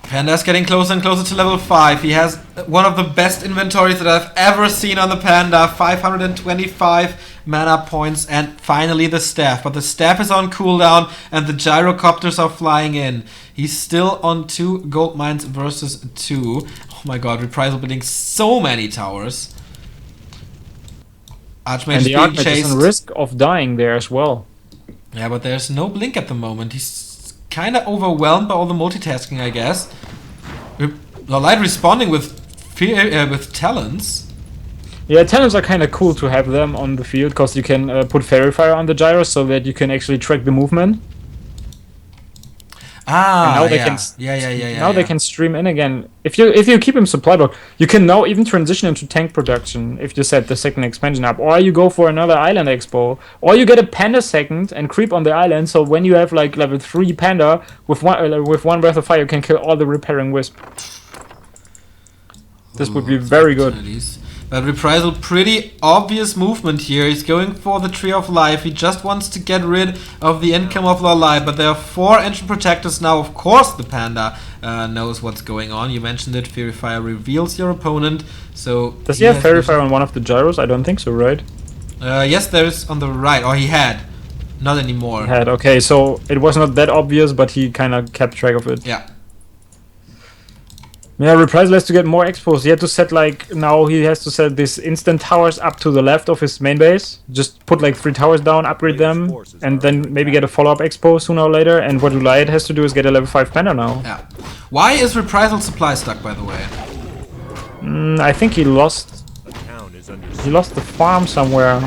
Panda's getting closer and closer to level 5. He has one of the best inventories that I've ever seen on the Panda. 525 mana points and finally the staff. But the staff is on cooldown and the gyrocopters are flying in. He's still on 2 gold mines versus 2. Oh my god, Reprisal building so many towers. Archmage And the being Archmage chased. is on risk of dying there as well. Yeah, but there's no blink at the moment. He's kind of overwhelmed by all the multitasking, I guess. LawLiet responding with talents. Yeah, talents are kind of cool to have them on the field because you can put Fairy Fire on the gyros so that you can actually track the movement. Ah, now they can they can stream in again. If you keep him supply block, you can now even transition into tank production if you set the second expansion up, or you go for another island expo, or you get a panda second and creep on the island. So when you have like level 3 panda with one breath of fire, you can kill all the repairing wisp. This would be very good. But Reprisal, pretty obvious movement here. He's going for the Tree of Life. He just wants to get rid of the income of LawLiet. But there are 4 Ancient Protectors now. Of course the Panda knows what's going on. You mentioned it. Fairy Fire reveals your opponent. So does he have Fairy Fire on one of the gyros? I don't think so, right? Yes, there is on the right. Or he had. Not anymore. He had, okay. So it was not that obvious, but he kind of kept track of it. Yeah. Yeah, Reprisal has to get more expos. He had to set now he has to set these instant towers up to the left of his main base. Just put like 3 towers down, upgrade them, and then maybe get a follow-up expo sooner or later. And what LawLiet has to do is get a level 5 panda now. Yeah. Why is Reprisal supply stuck, by the way? I think he lost the farm somewhere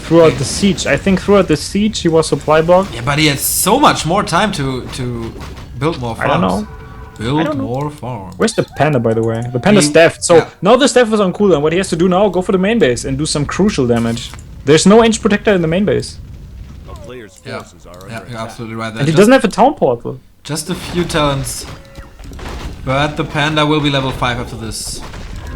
throughout the siege. I think throughout the siege he was supply blocked. Yeah, but he had so much more time to build more farms. I don't know. Build more farm. Where's the panda, by the way? The panda He- staff. So yeah. now the staff is on cooldown. What he has to do now, go for the main base and do some crucial damage. There's no Ancient Protector in the main base. A player's Yeah, forces are yeah, under you're attack. absolutely right there. And he doesn't have a town portal. Just a few talents. But the panda will be level 5 after this.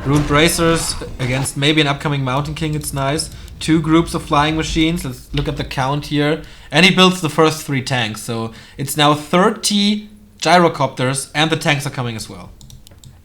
Rune Bracers against maybe an upcoming Mountain King, it's nice. 2 groups of flying machines, let's look at the count here. And he builds the first 3 tanks, so it's now 30 gyrocopters and the tanks are coming as well.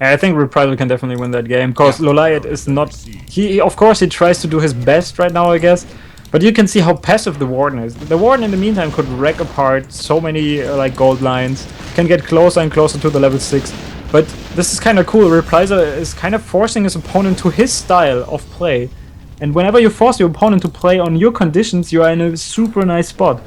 I think Reprisal can definitely win that game, because LawLiet is not... He, of course, he tries to do his best right now, I guess. But you can see how passive the Warden is. The Warden, in the meantime, could wreck apart so many like gold lines, can get closer and closer to the level 6. But this is kind of cool. Reprisal is kind of forcing his opponent to his style of play. And whenever you force your opponent to play on your conditions, you are in a super nice spot.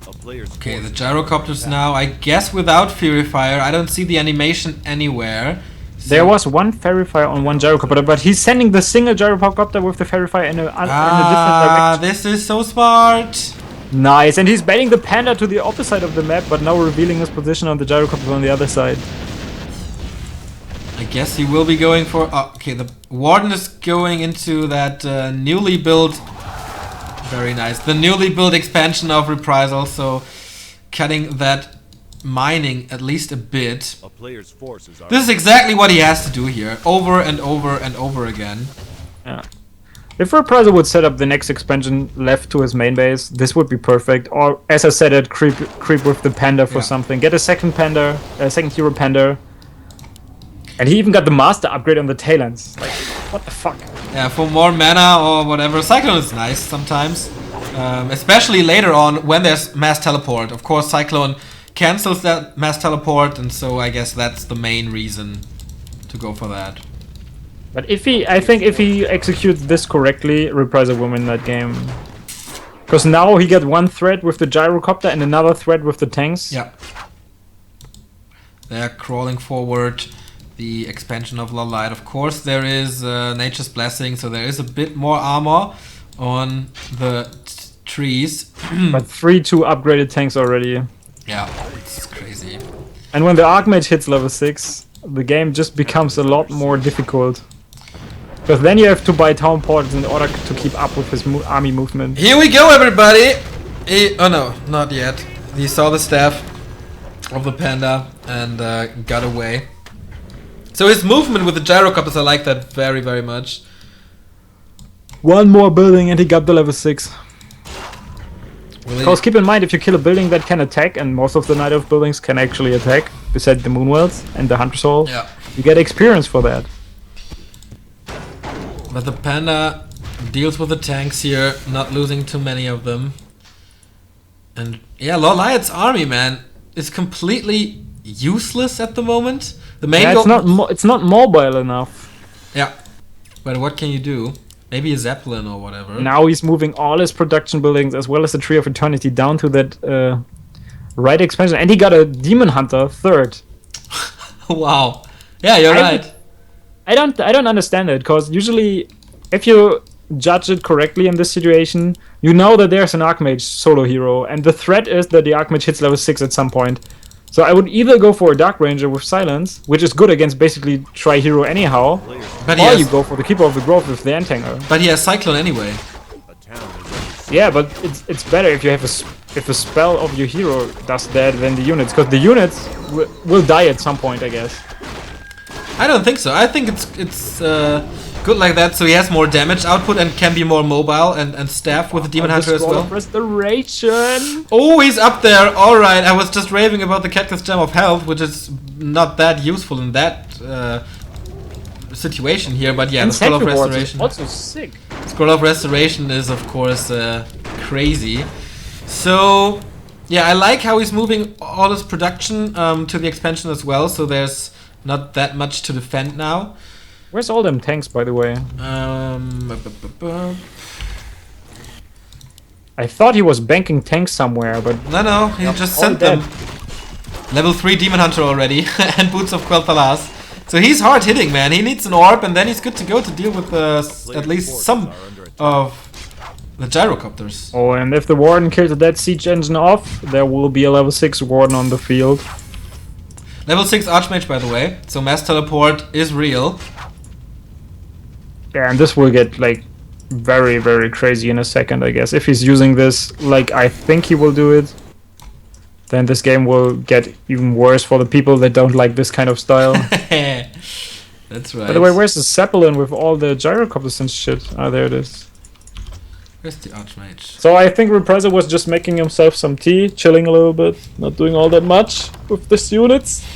A player's Okay, the gyrocopters now, I guess without Fury Fire. I don't see the animation anywhere. So There was one Fairy Fire on one gyrocopter, but he's sending the single gyrocopter with the Fairy Fire in a different direction. this is so smart. Nice, and he's baiting the panda to the opposite of the map, but now revealing his position on the gyrocopter on the other side. I guess he will be going for... Oh, okay, the Warden is going into that newly built... Very nice. The newly built expansion of Reprisal, so cutting that mining at least a bit. A player's forces are This is exactly what he has to do here, over and over and over again. Yeah. If Reprisal would set up the next expansion left to his main base, this would be perfect. Or, as I said, it creep with the panda for Yeah. something. Get a second panda, a second hero panda. And he even got the master upgrade on the tail ends. Like, what the fuck? Yeah, for more mana or whatever. Cyclone is nice sometimes. Especially later on when there's mass teleport. Of course, Cyclone cancels that mass teleport, and so I guess that's the main reason to go for that. But I think if he executes this correctly, Reprisal will win that game. Because now he got one thread with the gyrocopter and another thread with the tanks. Yeah. They're crawling forward. The expansion of LawLiet. Of course, there is Nature's Blessing, so there is a bit more armor on the trees. But 3-2 upgraded tanks already. Yeah, it's crazy. And when the Archmage hits level 6, the game just becomes a lot more difficult. Because then you have to buy town portals in order to keep up with his army movement. Here we go, everybody! Oh no, not yet. He saw the staff of the panda and got away. So his movement with the gyrocopters, I like that very, very much. One more building and he got the level 6. Really? Because keep in mind, if you kill a building that can attack, and most of the Night Elf buildings can actually attack, besides the Moonwells and the Hunter Soul, Yeah. you get experience for that. But the panda deals with the tanks here, not losing too many of them. And yeah, LawLiet's army, man, is completely useless at the moment. The main Yeah, it's not mobile enough. Yeah, but what can you do? Maybe a Zeppelin or whatever. Now he's moving all his production buildings as well as the Tree of Eternity down to that right expansion, and he got a Demon Hunter third. Wow. Yeah, you're right. I don't understand it, because usually if you judge it correctly in this situation, you know that there's an Archmage solo hero, and the threat is that the Archmage hits level 6 at some point. So I would either go for a Dark Ranger with Silence, which is good against basically Tri-Hero anyhow, But or you go for the Keeper of the Grove with the Antanger. But he has Cyclone anyway. a town is Yeah, but it's better if you have if a spell of your hero does that than the units, because the units will die at some point, I guess. I don't think so. I think it's good like that, so he has more damage output and can be more mobile and staff with the Demon Hunter as well. Restoration. Oh, he's up there. Alright, I was just raving about the Cactus Gem of Health, which is not that useful in that situation here, but yeah, And the Scroll of Sentry Wards is Restoration. also sick. Scroll of Restoration is, of course, crazy. So, yeah, I like how he's moving all his production to the expansion as well, so there's not that much to defend now. Where's all them tanks, by the way? I thought he was banking tanks somewhere, but No, he just all sent dead. them. Level 3 Demon Hunter already, and Boots of Quel'Thalas. So he's hard hitting, man. He needs an orb, and then he's good to go to deal with at least some of The gyrocopters. Oh, and if the Warden kills that siege engine off, there will be a level 6 Warden on the field. Level 6 Archmage, by the way. So mass teleport is real. Yeah, and this will get like very, very crazy in a second, I guess. If he's using this like I think he will do it, then this game will get even worse for the people that don't like this kind of style. That's right. By the way, where's the Zeppelin with all the gyrocopters and shit? Ah, there it is. Where's the Archmage? So I think Reprisal was just making himself some tea, chilling a little bit, not doing all that much with this units.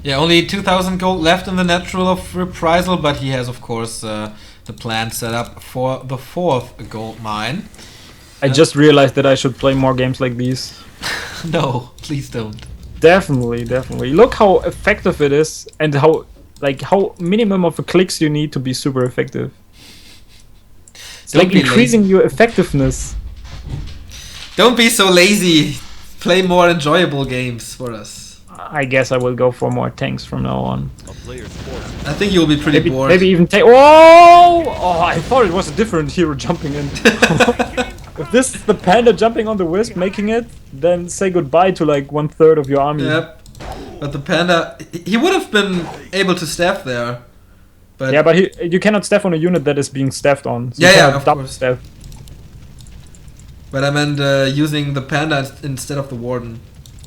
Yeah, only 2,000 gold left in the natural of Reprisal, but he has, of course, the plan set up for the 4th gold mine. I just realized that I should play more games like these. No, please don't. Definitely, definitely. Look how effective it is, and how minimum of clicks you need to be super effective. It's Don't like be increasing lazy. your effectiveness. Don't be so lazy. Play more enjoyable games for us. I guess I will go for more tanks from now on. A player's forces I think you'll be pretty bored. Maybe even take. Oh, I thought it was a different hero jumping in. If this is the panda jumping on the wisp, making it, then say goodbye to like 1/3 of your army. Yep. But the panda, he would have been able to staff there. But Yeah, but you cannot staff on a unit that is being staffed on. So Yeah, you yeah, cannot of double course. staff. But I meant using the panda instead of the warden.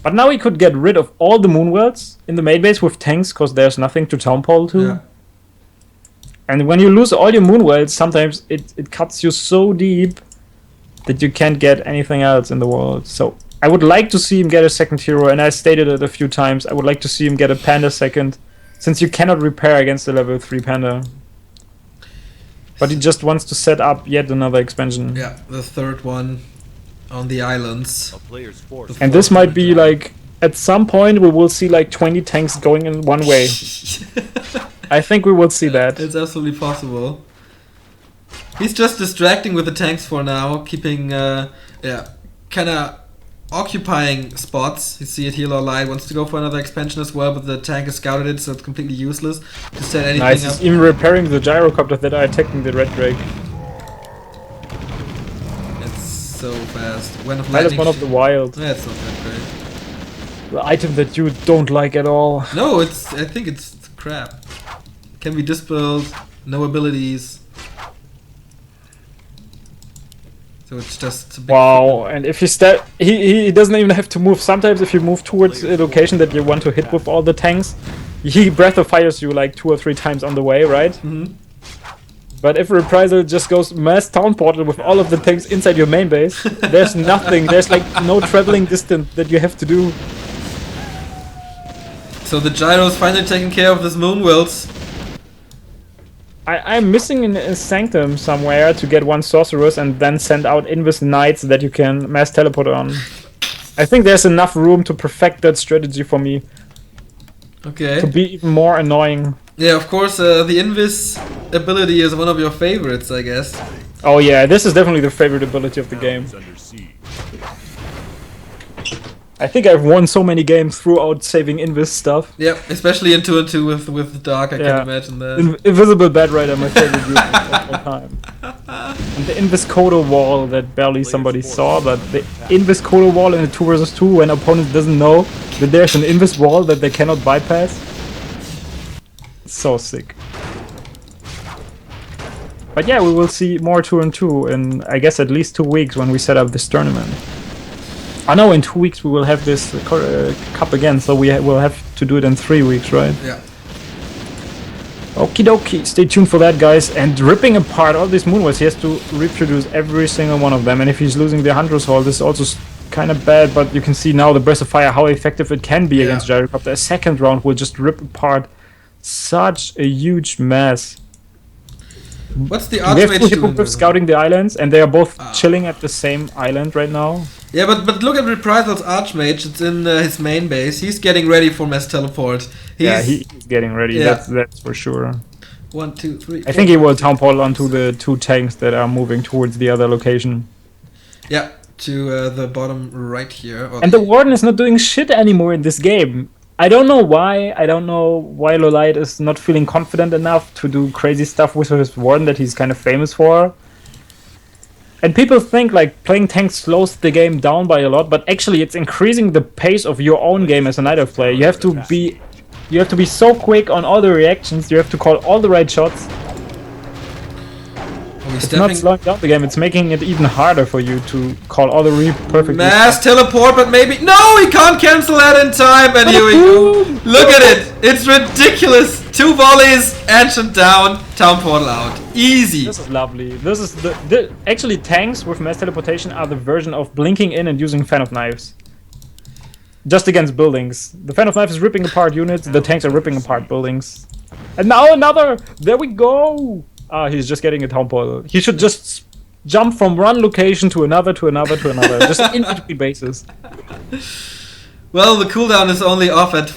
But now we could get rid of all the moonworlds in the main base with tanks, because there's nothing to townpole to. Yeah. And when you lose all your moonworlds, sometimes it cuts you so deep that you can't get anything else in the world. So I would like to see him get a second hero, and I stated it a few times. I would like to see him get a panda second, since you cannot repair against a level 3 panda. But he just wants to set up yet another expansion. Yeah, the 3rd one on the islands. a player's force And this might be like, at some point we will see like 20 tanks going in one way. I think we will see that. It's absolutely possible. He's just distracting with the tanks for now, keeping, kind of occupying spots. You see it here, LawLiet wants to go for another expansion as well, but the tank has scouted it, so it's completely useless to set anything Nice, up. he's even repairing the gyrocopters that are attacking the red drake. It's so fast. When of That is lightning one of the wild. That's not that great. The item that you don't like at all. No, I think it's crap. Can be dispelled, no abilities. So it's just a big Wow, and if you he doesn't even have to move. Sometimes if you move towards a location that you want to hit with all the tanks, he breath of fires you like 2 or 3 times on the way, right? Mhm. But if Reprisal just goes mass town portal with all of the tanks inside your main base, there's nothing, there's like no traveling distance that you have to do. So the gyro's finally taking care of this moonwells. I'm missing a sanctum somewhere to get 1 sorceress and then send out Invis Knights that you can mass teleport on. I think there's enough room to perfect that strategy for me Okay. to be even more annoying. Yeah, of course, the Invis ability is one of your favorites, I guess. Oh yeah, this is definitely the favorite ability of the game. is under siege. I think I've won so many games throughout saving Invis stuff. Yep, especially in 2 and 2 with the Dark, I Yeah. can imagine that. Invisible Bad Rider, my favorite unit of all time. And the Invis Kodo wall that barely somebody saw, but the Invis Kodo wall in a 2 vs 2 when opponent doesn't know that there's an Invis wall that they cannot bypass. So sick. But yeah, we will see more 2 and 2 in, I guess, at least 2 weeks when we set up this tournament. I know in 2 weeks we will have this cup again, so we will have to do it in 3 weeks, right? Yeah. Okie dokie, stay tuned for that, guys. And ripping apart all these moonwells, he has to reproduce every single one of them. And if he's losing the Hunter's Hall, this is also kind of bad, but you can see now the Breath of Fire, how effective it can be against Gyrocopter. A second round will just rip apart such a huge mess. What's the We have Archmage 2 doing? Hippogriffs scouting the islands, and they are both chilling at the same island right now. Yeah, but look at Reprisal's Archmage. It's in his main base. He's getting ready for mass teleport. He's getting ready, Yeah. that's for sure. 1, 2, 3. I think he will town portal onto the 2 tanks that are moving towards the other location. Yeah, to the bottom right here. Or And the Warden is not doing shit anymore in this game. I don't know why. I don't know why LawLiet is not feeling confident enough to do crazy stuff with his Warden that he's kind of famous for. And people think like playing tanks slows the game down by a lot, but actually it's increasing the pace of your own game as a Night Elf player. You have to be so quick on all the reactions. You have to call all the right shots. It's not slowing down the game, it's making it even harder for you to call all the perfect... Mass teleport, but maybe... No, he can't cancel that in time, and here we go. Look at it. It's ridiculous. 2 volleys, Ancient down, Town Portal out. Easy. This is lovely. This is the actually, tanks with mass teleportation are the version of blinking in and using Fan of Knives. Just against buildings. The Fan of Knives is ripping apart units, the tanks are ripping apart buildings. And now another! There we go! Ah, he's just getting a Town Portal. He should just jump from one location to another, just in between bases. Well, the cooldown is only off at...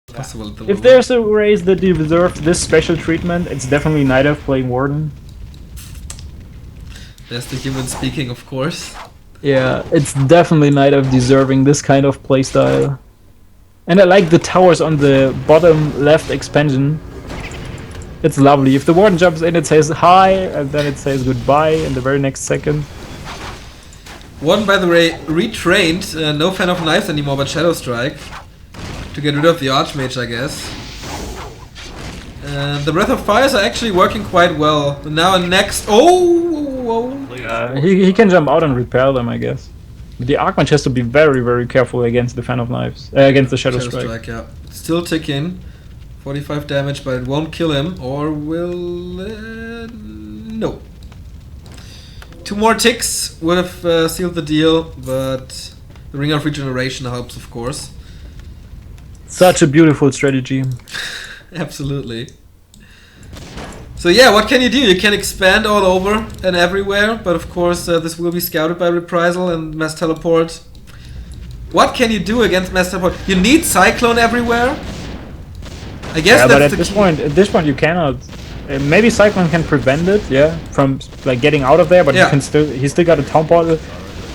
Possible at the if there's a race that deserves this special treatment, it's definitely Night Elf playing Warden. There's the human speaking, of course. Yeah, it's definitely Night Elf deserving this kind of playstyle. And I like the towers on the bottom left expansion. It's lovely. If the Warden jumps in, it says hi, and then it says goodbye in the very next second. Warden, by the way, retrained. No Fan of Knives anymore, but Shadow Strike. To get rid of the Archmage, I guess. The Breath of Fires are actually working quite well. Now next... Oh! He can jump out and repel them, I guess. But the Archmage has to be very, very careful against the Fan of Knives. Against the Shadow Strike. Yeah. Still ticking. 45 damage, but it won't kill him. Or will it? No. 2 more ticks would have sealed the deal, but the Ring of Regeneration helps, of course. Such a beautiful strategy. Absolutely. So yeah, what can you do? You can expand all over and everywhere, but of course this will be scouted by Reprisal and Mass Teleport. What can you do against Mass Teleport? You need Cyclone everywhere. I guess yeah, that's but at this point you cannot. Maybe Cyclone can prevent it, yeah, from like getting out of there, but yeah. He still got a Town Portal.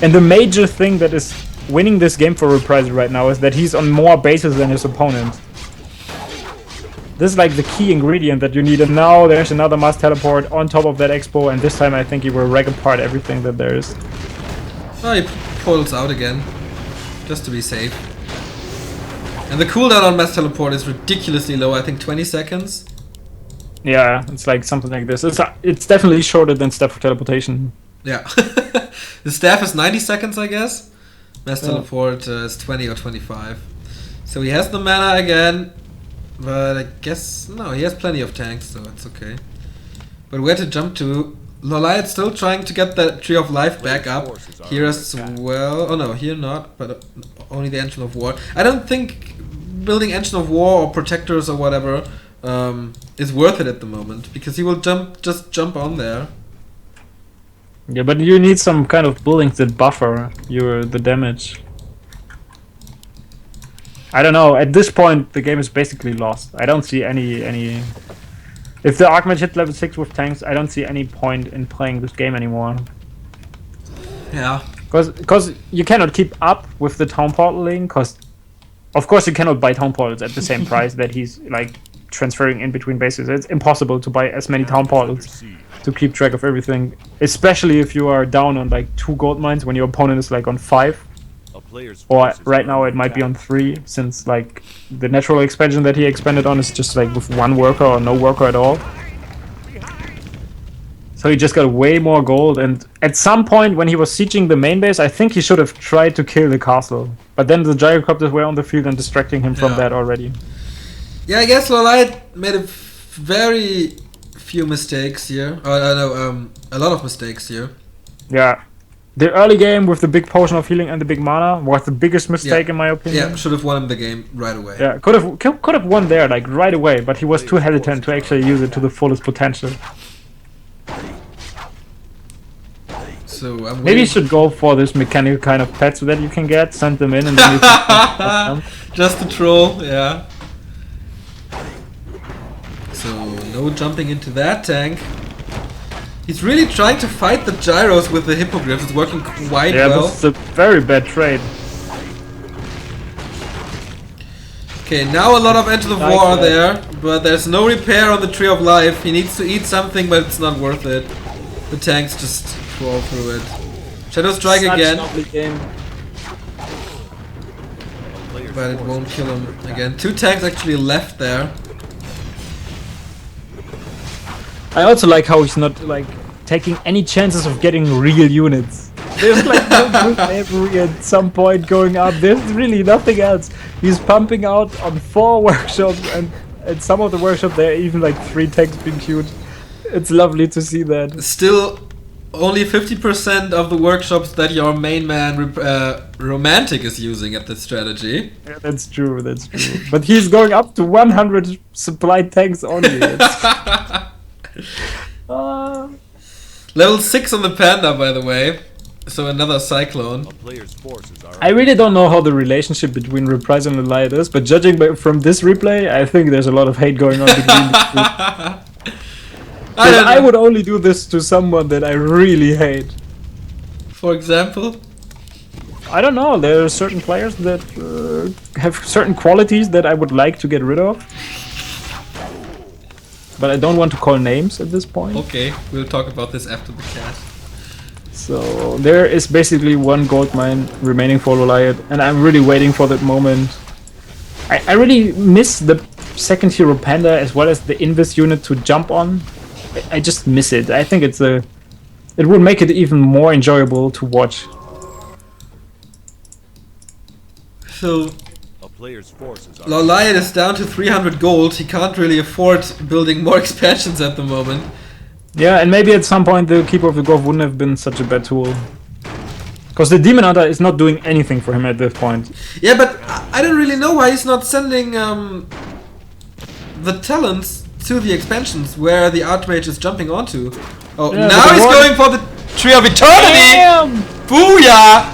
And the major thing that is winning this game for Reprisal right now is that he's on more bases than his opponent. This is like the key ingredient that you need, and now there's another Mass Teleport on top of that Expo, and this time I think he will wreck apart everything that there is. Oh, he portals out again, just to be safe. And the cooldown on Mass Teleport is ridiculously low, I think 20 seconds. Yeah, it's like something like this. It's definitely shorter than Staff of Teleportation. Yeah. The staff is 90 seconds, I guess. Mass Teleport is 20 or 25. So he has the mana again. But I guess... No, he has plenty of tanks, so it's okay. But where to jump to? LawLiet still trying to get that Tree of Life back up. Here as well. Oh no, here not, but only the Engine of War. I don't think building Engine of War or Protectors or whatever is worth it at the moment. Because he will just jump on there. Yeah, but you need some kind of buildings that buffer the damage. I don't know, at this point the game is basically lost. I don't see any... If the Archmage hit level 6 with tanks, I don't see any point in playing this game anymore. Yeah. Because you cannot keep up with the Town Portaling, because of course you cannot buy Town Portals at the same price that he's like transferring in between bases. It's impossible to buy as many Town Portals to keep track of everything. Especially if you are down on like 2 gold mines when your opponent is like on 5. Or right now it might be on 3, since like the natural expansion that he expanded on is just like with 1 worker or no worker at all. So he just got way more gold, and at some point when he was sieging the main base, I think he should have tried to kill the castle. But then the Gyrocopters were on the field and distracting him from that already. Yeah, I guess LawLiet made a very few mistakes here. A lot of mistakes here. Yeah. The early game with the big potion of healing and the big mana was the biggest mistake in my opinion. Yeah, should have won him the game right away. Yeah, could have won there like right away, but he was too hesitant to actually use it to the fullest potential. So maybe you should go for this mechanical kind of pets that you can get, send them in, and then you can just a troll, yeah. So no jumping into that tank. He's really trying to fight the gyros with the hippogriffs. It's working quite well. Yeah, this is a very bad trade. Okay, now a lot of Enter the War there, but there's no repair on the Tree of Life. He needs to eat something, but it's not worth it. The tanks just crawl through it. Shadow Strike again. But it won't kill him again. 2 tanks actually left there. I also like how he's not like taking any chances of getting real units. There's like no bravery at some point going up. There's really nothing else. He's pumping out on 4 workshops, and at some of the workshops there are even like 3 tanks being queued. It's lovely to see that. Still, only 50% of the workshops that your main man Romantic is using at this strategy. Yeah, that's true. That's true. But he's going up to 100 supplied tanks only. Level 6 on the Panda, by the way. So another Cyclone. I really don't know how the relationship between Reprisal and LawLiet is, but judging from this replay, I think there's a lot of hate going on between the two. I would only do this to someone that I really hate. For example? I don't know, there are certain players that have certain qualities that I would like to get rid of. But I don't want to call names at this point. Okay, we'll talk about this after the cast. So there is basically 1 gold mine remaining for LawLiet, and I'm really waiting for that moment. I really miss the second hero Panda as well as the Invis unit to jump on. I just miss it. I think it would make it even more enjoyable to watch. So LawLiet is down to 300 gold. He can't really afford building more expansions at the moment. Yeah, and maybe at some point the Keeper of the Grove wouldn't have been such a bad tool. Because the Demon Hunter is not doing anything for him at this point. Yeah, but I don't really know why he's not sending the talents to the expansions where the Archmage is jumping onto. Oh, yeah, now he's going for the Tree of Eternity! Damn! Booyah!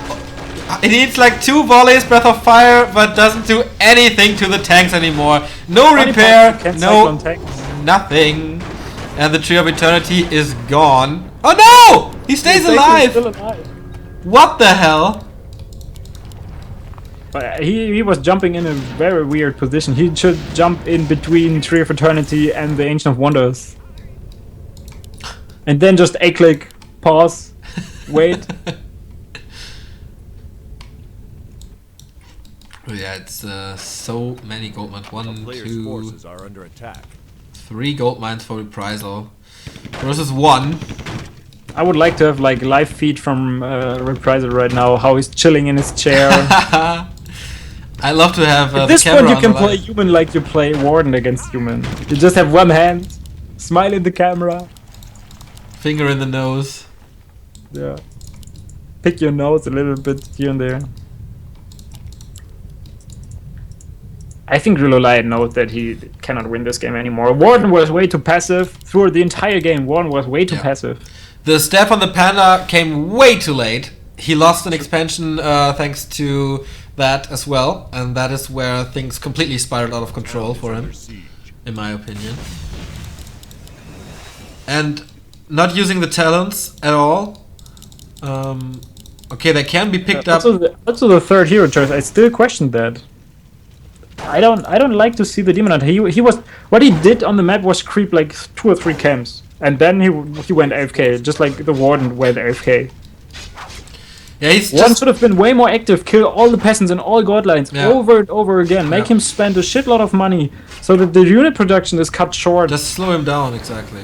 It needs like 2 volleys, Breath of Fire, but doesn't do anything to the tanks anymore. No repair, no nothing. And the Tree of Eternity is gone. Oh no! He stays alive! Still alive! What the hell? He was jumping in a very weird position. He should jump in between Tree of Eternity and the Ancient of Wonders. And then just A-click, pause, wait. Yeah, it's so many gold mines. 1, 2, forces are under attack. 3 gold mines for Reprisal versus 1. I would like to have like live feed from Reprisal right now, how he's chilling in his chair. I love to have at this point you can play human like you play Warden against human. You just have 1 hand, smile in the camera, finger in the nose. Yeah, pick your nose a little bit here and there. I think LawLiet knows that he cannot win this game anymore. Warden was way too passive through the entire game. Warden was way too passive. The staff on the Panda came way too late. He lost an expansion thanks to that as well, and that is where things completely spiraled out of control for him, in my opinion. And not using the talents at all. Okay, they can be picked up. Also the 3rd hero choice, I still question that. I don't like to see the Demon Hunter. He was what he did on the map was creep like 2 or 3 camps, and then he went AFK, just like the Warden went AFK. Yeah, he's Warden should have been way more active, kill all the peasants and all godlines over and over again, make him spend a shitload of money so that the unit production is cut short. Just slow him down, exactly.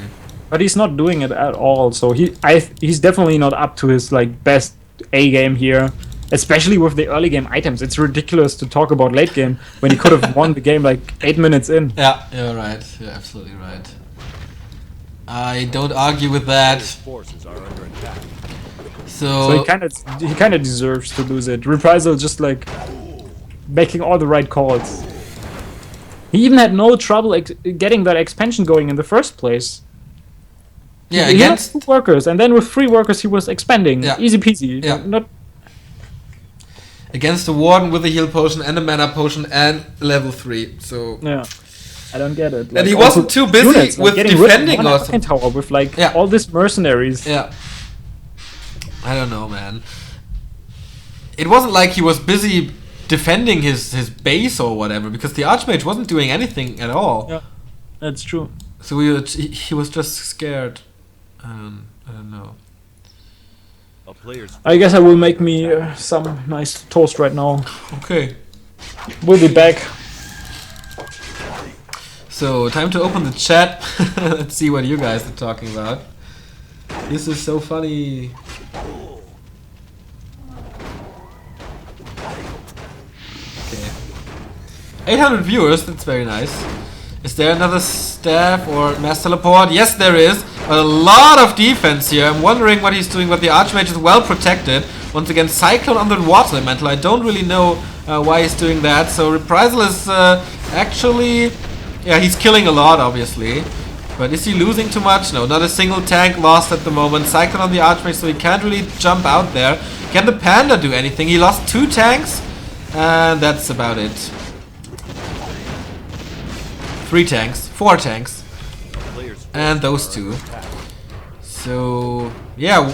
But he's not doing it at all, so he's definitely not up to his like best A game here. Especially with the early game items. It's ridiculous to talk about late game when he could have won the game like 8 minutes in. Yeah, you're right. You're absolutely right. I don't argue with that. So he kind of deserves to lose it. Reprisal just like making all the right calls. He even had no trouble getting that expansion going in the first place. Yeah, he had 2 workers, and then with 3 workers he was expanding. Yeah. Easy peasy. Yeah. Not against the Warden with a heal potion and a mana potion and level 3. So yeah, I don't get it. Like, and he wasn't too busy units, with defending or something. Tower with like all these mercenaries. Yeah. I don't know, man. It wasn't like he was busy defending his base or whatever, because the Archmage wasn't doing anything at all. Yeah, that's true. So he was just scared. I don't know. A player's I guess I will make me some nice toast right now. Okay. We'll be back. So, time to open the chat. Let's see what you guys are talking about. This is so funny. Okay. 800 viewers, that's very nice. Is there another staff or mass teleport? Yes, there is. A lot of defense here. I'm wondering what he's doing, but the Archmage is well protected. Once again, Cyclone on the Water Elemental. I don't really know why he's doing that. So Reprisal is actually... Yeah, he's killing a lot, obviously. But is he losing too much? No, not a single tank lost at the moment. Cyclone on the Archmage, so he can't really jump out there. Can the Panda do anything? He lost 2 tanks, and that's about it. 3 tanks, 4 tanks, and those 2. So, yeah.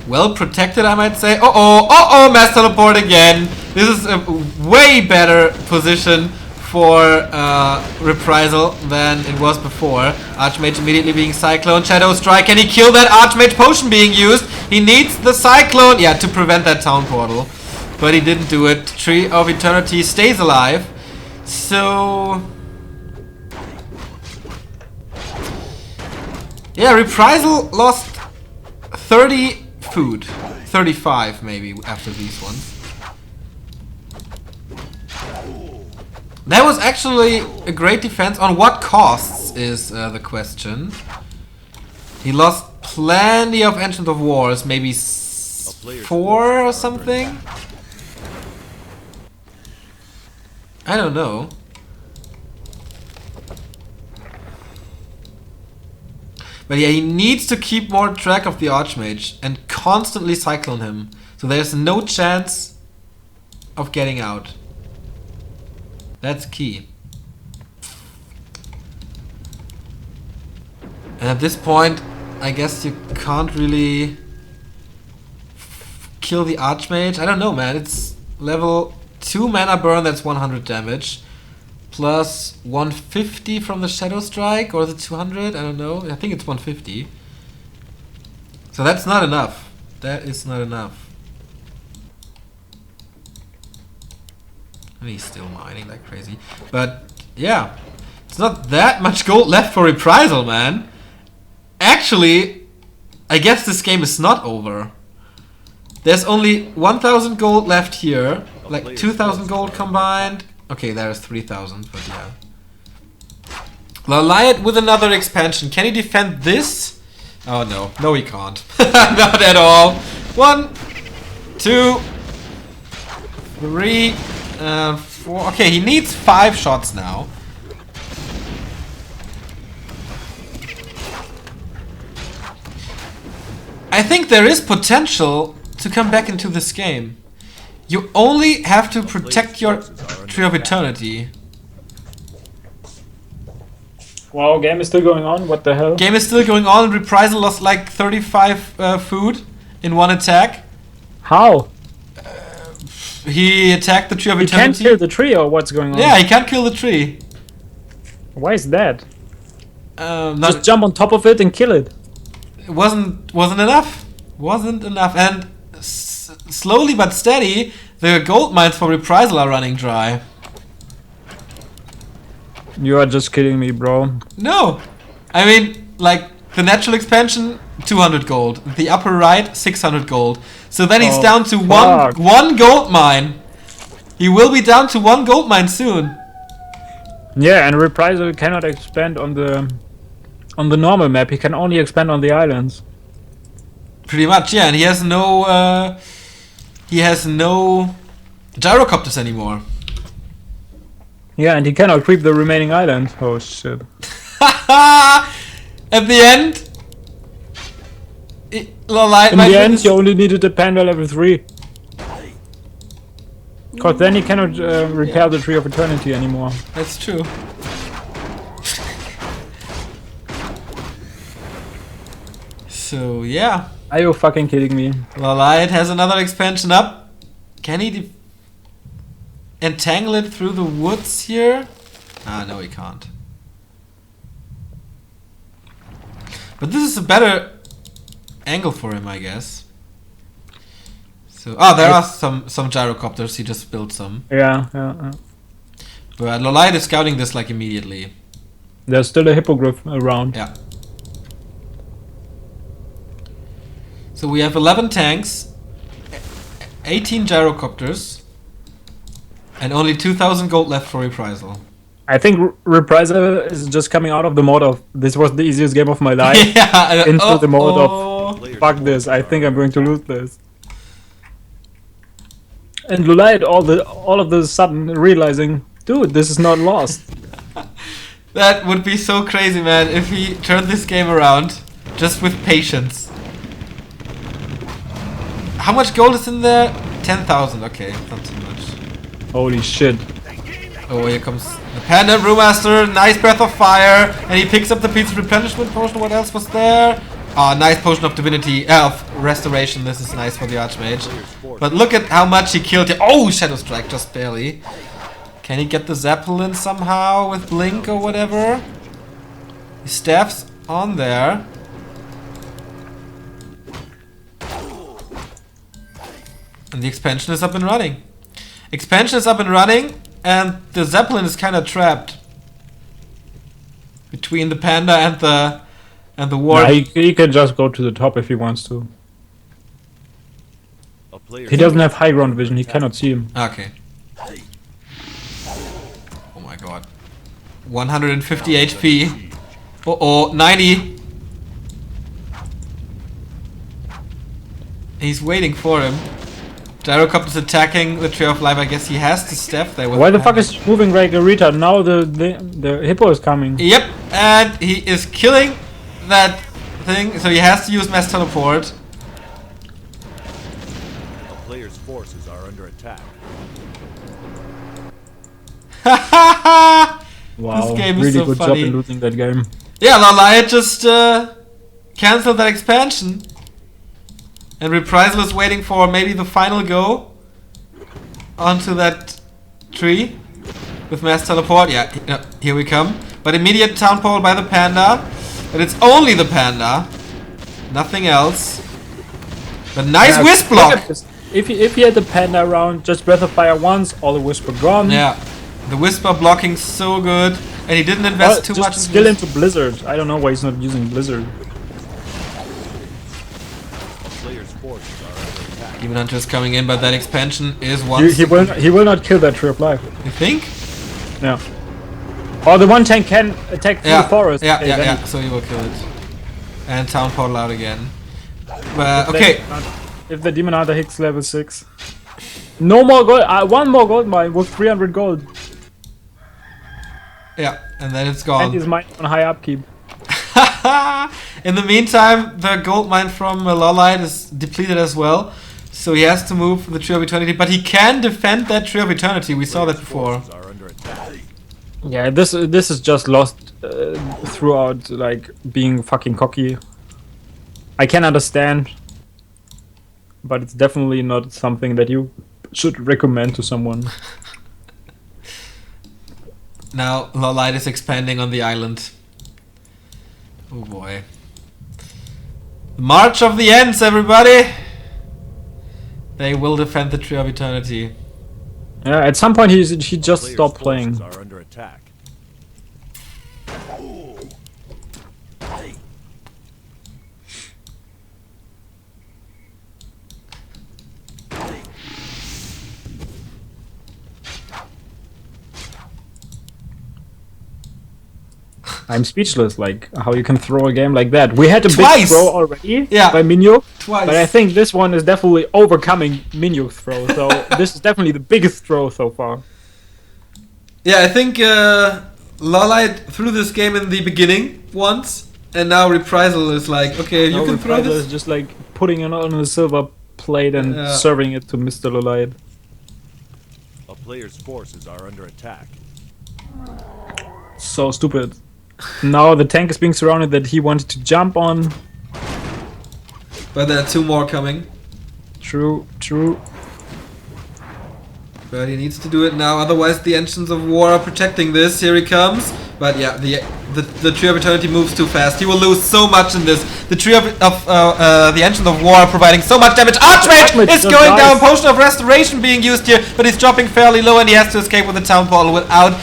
Well protected, I might say. Uh-oh, mass teleport again. This is a way better position for Reprisal than it was before. Archmage immediately being Cyclone. Shadow Strike. Can he kill that Archmage potion being used? He needs the Cyclone. Yeah, to prevent that town portal. But he didn't do it. Tree of Eternity stays alive. So... yeah, Reprisal lost 30 food. 35 maybe after these ones. That was actually a great defense. On what costs is the question. He lost plenty of Ancient of Wars, maybe 4 or something? I don't know. But yeah, he needs to keep more track of the Archmage and constantly Cyclone him. So there's no chance of getting out. That's key. And at this point, I guess you can't really kill the Archmage. I don't know, man. It's level 2 mana burn, that's 100 damage. Plus 150 from the Shadow Strike, or is it 200? I don't know. I think it's 150. So that's not enough. That is not enough. And he's still mining like crazy. But yeah, it's not that much gold left for Reprisal, man. Actually, I guess this game is not over. There's only 1,000 gold left here. Like 2,000 gold combined. Okay, there's 3,000, but yeah. LawLiet with another expansion. Can he defend this? Oh no. No, he can't. Not at all. 1, 2, 3, 4. Okay, he needs 5 shots now. I think there is potential to come back into this game. You only have to protect your Tree of Eternity. Wow, game is still going on. What the hell? Game is still going on. Reprisal lost like 35 food in one attack. How? He attacked the Tree of He Eternity. can't kill the tree, or what's going on? Yeah, he can't kill the tree. Why is that? Not, Just jump on top of it and kill it. it wasn't enough. Wasn't enough. And slowly but steady, the gold mines for Reprisal are running dry. You are just kidding me, bro. No, I mean, like the natural expansion, 200 gold. The upper right, 600 gold. So then he's down to one gold mine. He will be down to 1 gold mine soon. Yeah, and Reprisal cannot expand on the normal map. He can only expand on the islands. Pretty much, yeah. And he has no gyrocopters anymore. Yeah, and he cannot creep the remaining island. Oh shit. At the end, LawLiet In the end, you only needed the Panda level 3. Cause then he cannot repair the Tree of Eternity anymore. That's true. So yeah. Are you fucking kidding me? LawLiet has another expansion up. Can he entangle it through the woods here? Ah, no, he can't. But this is a better angle for him, I guess. So, there are some gyrocopters. He just built some. Yeah. But LawLiet is scouting this like immediately. There's still a hippogriff around. Yeah. So we have 11 tanks, 18 gyrocopters, and only 2,000 gold left for Reprisal. I think Reprisal is just coming out of the mode of this was the easiest game of my life Yeah. into the mode of fuck this. I think I'm going to lose this. And LawLiet all of the sudden realizing, dude, this is not lost. That would be so crazy, man, if he turned this game around just with patience. How much gold is in there? 10,000. Okay, not too much. Holy shit. Oh, here comes the Panda Brewmaster. Nice breath of fire. And he picks up the pizza replenishment potion. What else was there? Oh, nice potion of divinity. Of restoration. This is nice for the Archmage. But look at how much he killed here. Oh, Shadow Strike, just barely. Can he get the Zeppelin somehow with Blink or whatever? He staffs on there. And the expansion is up and running. Expansion is up and running, and the Zeppelin is kind of trapped between the Panda and the War. Yeah, he can just go to the top if he wants to. He doesn't have high ground vision. He cannot see him. Okay. Oh my god. 150 HP. Uh-oh, 90. He's waiting for him. Gyrocopter's attacking the Tree of Life. I guess he has to step there. With Why the fuck is he moving like a retard? Now the hippo is coming. Yep, and he is killing that thing, so he has to use mass teleport. A player's forces are under attack. Wow, This game is really so good funny. job in losing that game. Yeah, LawLiet just cancelled that expansion. And Reprisal is waiting for maybe the final go onto that tree with mass teleport. Yeah, here we come. But immediate town pole by the Panda. But it's only the Panda. Nothing else. But nice Wisp block! If he had the Panda around, just Breath of Fire once, all the Whisper gone. Yeah. The Whisper blocking so good. And he didn't invest too much. Just skill into Blizzard. I don't know why he's not using Blizzard. Demon Hunter is coming in, but that expansion is once. He will not kill that Tree of Life. You think? Yeah. Or the one tank can attack through the forest. Yeah. So he will kill it. And town portal out again. But okay. If the Demon Hunter hits level 6. No more gold. One more gold mine with 300 gold. Yeah, and then it's gone. And he's mining on high upkeep. In the meantime, the gold mine from LawLiet is depleted as well. So he has to move the Tree of Eternity, but he can defend that Tree of Eternity. We saw that before. Yeah, this is just lost throughout, like being fucking cocky. I can understand, but it's definitely not something that you should recommend to someone. Now LawLiet is expanding on the island. Oh boy. March of the Ents, everybody! They will defend the Tree of Eternity. Yeah, at some point he just stopped playing. Are under attack. I'm speechless, like how you can throw a game like that. We had a Twice! big throw already by Minyo, Twice. but I think this one is definitely overcoming Minyo's throw. So this is definitely the biggest throw so far. Yeah, I think LawLiet threw this game in the beginning once, and now Reprisal is like, okay, you can throw Reprisal this. is just like putting it on a silver plate and serving it to Mr. LawLiet. A player's forces are under attack. So stupid. Now the tank is being surrounded that he wanted to jump on. But there are two more coming. True. But he needs to do it now, otherwise the Engines of War are protecting this. Here he comes. But yeah, the Tree of Eternity moves too fast. He will lose so much in this. The Tree of the Engines of War are providing so much damage. Archmage is going down. Potion of Restoration being used here, but he's dropping fairly low and he has to escape with the Town Portal without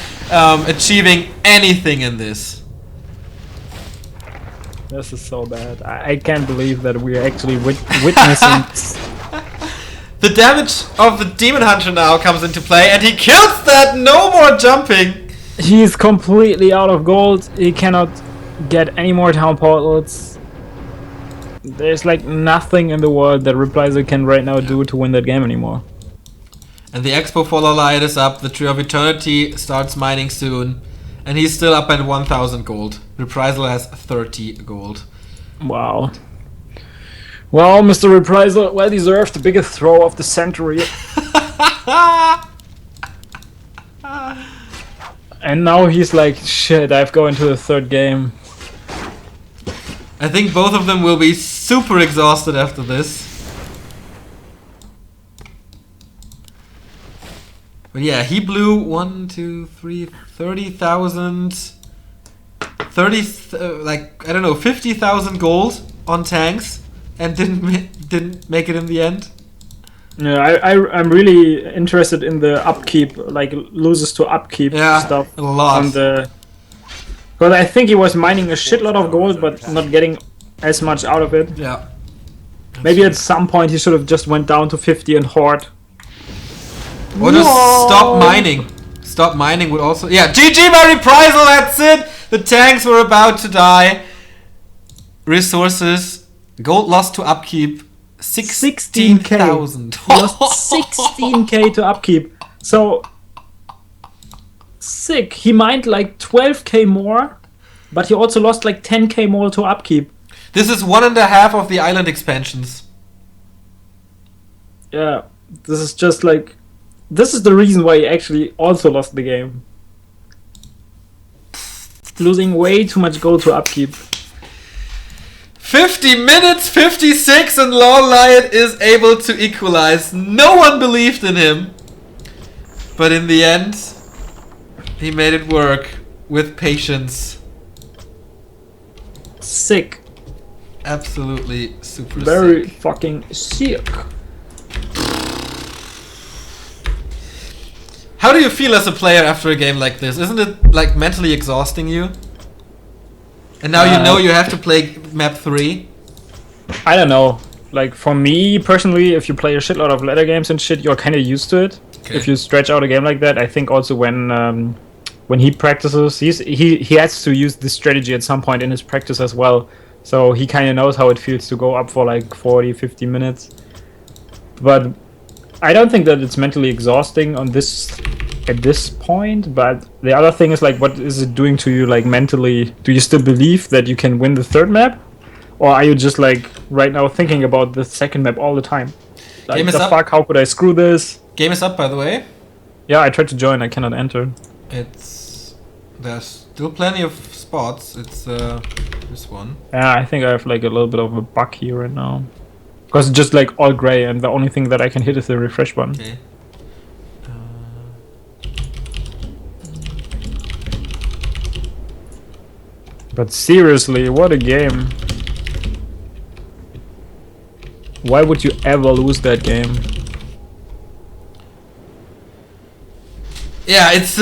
achieving anything in this. This is so bad. I can't believe that we're actually witnessing... The damage of the Demon Hunter now comes into play, and he kills that! No more jumping! He's completely out of gold. He cannot get any more Town Portals. There's like nothing in the world that Reprisal can right now do to win that game anymore. And the Expo for LawLiet is up. The Tree of Eternity starts mining soon. And he's still up at 1000 gold. Reprisal has 30 gold. Wow. Well, Mr. Reprisal, well deserved, the biggest throw of the century. And now he's like, shit, I've go into the third game. I think both of them will be super exhausted after this. But yeah, he blew 1, 2, 3, 30,000... 50,000 gold on tanks. And didn't make it in the end. Yeah, I'm really interested in the upkeep, like loses to upkeep stuff. A lot. Because I think he was mining a shitload of gold, but not getting as much out of it. Yeah. Maybe at some point he should have just went down to 50 and hoard. Or just stop mining. Stop mining would also... Yeah, GG by Reprisal, that's it! The tanks were about to die. Resources... Gold lost to upkeep 16,000. Lost 16k to upkeep. So sick. He mined like 12k more, but he also lost like 10k more to upkeep. This is 1.5 of the island expansions. Yeah, this is just like... This is the reason why he actually also lost the game. Losing way too much gold to upkeep. 50 minutes, 56, and LawLiet is able to equalize. No one believed in him. But in the end, he made it work with patience. Sick. Absolutely super Very sick. fucking sick. How do you feel as a player after a game like this? Isn't it like mentally exhausting you? And now you know you have to play map 3? I don't know. Like, for me, personally, if you play a shitload of ladder games and shit, you're kind of used to it. Okay. If you stretch out a game like that, I think also when he practices, he has to use this strategy at some point in his practice as well. So he kind of knows how it feels to go up for like 40, 50 minutes. But I don't think that it's mentally exhausting on this... at this point, but the other thing is like, what is it doing to you, like mentally? Do you still believe that you can win the third map, or are you just like right now thinking about the second map all the time? Like, game is the up. Fuck, how could I screw this? Game is up, by the way. Yeah, I tried to join, I cannot enter. There's still plenty of spots. It's this one. Yeah, I think I have like a little bit of a bug here right now, because it's just like all gray, and the only thing that I can hit is the refresh button. Okay. But seriously, what a game. Why would you ever lose that game? Yeah, it's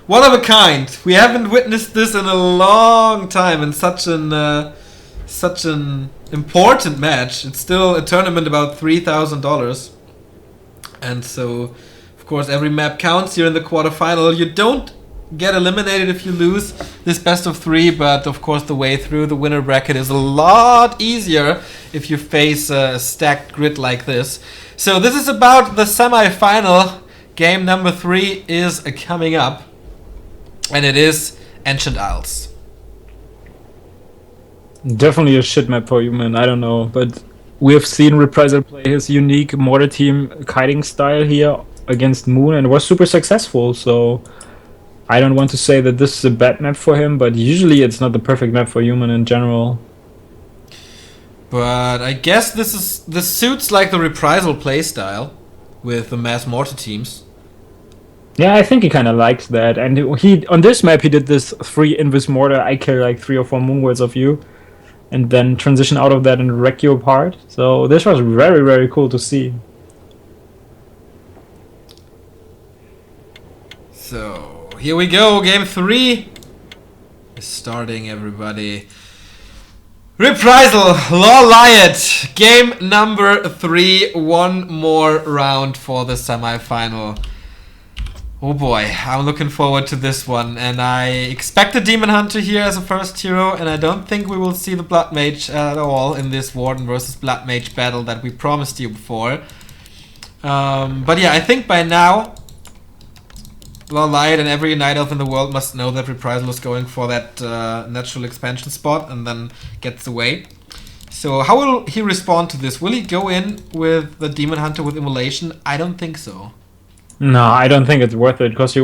one of a kind. We haven't witnessed this in a long time in such an important match. It's still a tournament about $3,000. And so, of course, every map counts here in the quarterfinal. You don't get eliminated if you lose this best of 3, but of course the way through the winner bracket is a lot easier if you face a stacked grid like this. So this is about the semi-final. Game number 3 is coming up, and it is Ancient Isles. Definitely a shit map for you, man. I don't know, but we have seen Reprisal play his unique mortar team kiting style here against Moon, and was super successful, so I don't want to say that this is a bad map for him, but usually it's not the perfect map for human in general. But I guess this suits like the Reprisal playstyle, with the mass mortar teams. Yeah, I think he kind of likes that. And he on this map he did this 3 invis mortar. I kill like 3 or 4 moonwells of you, and then transition out of that and wreck you apart. So this was very, very cool to see. So here we go, game 3 is starting, everybody. Reprisal, LawLiet, game number 3, one more round for the semi-final. Oh boy, I'm looking forward to this one, and I expect the Demon Hunter here as a first hero, and I don't think we will see the Blood Mage at all in this Warden versus Blood Mage battle that we promised you before. But yeah, I think by now LawLiet and every Night Elf in the world must know that Reprisal is going for that natural expansion spot and then gets away. So how will he respond to this? Will he go in with the Demon Hunter with Immolation? I don't think so. No, I don't think it's worth it, because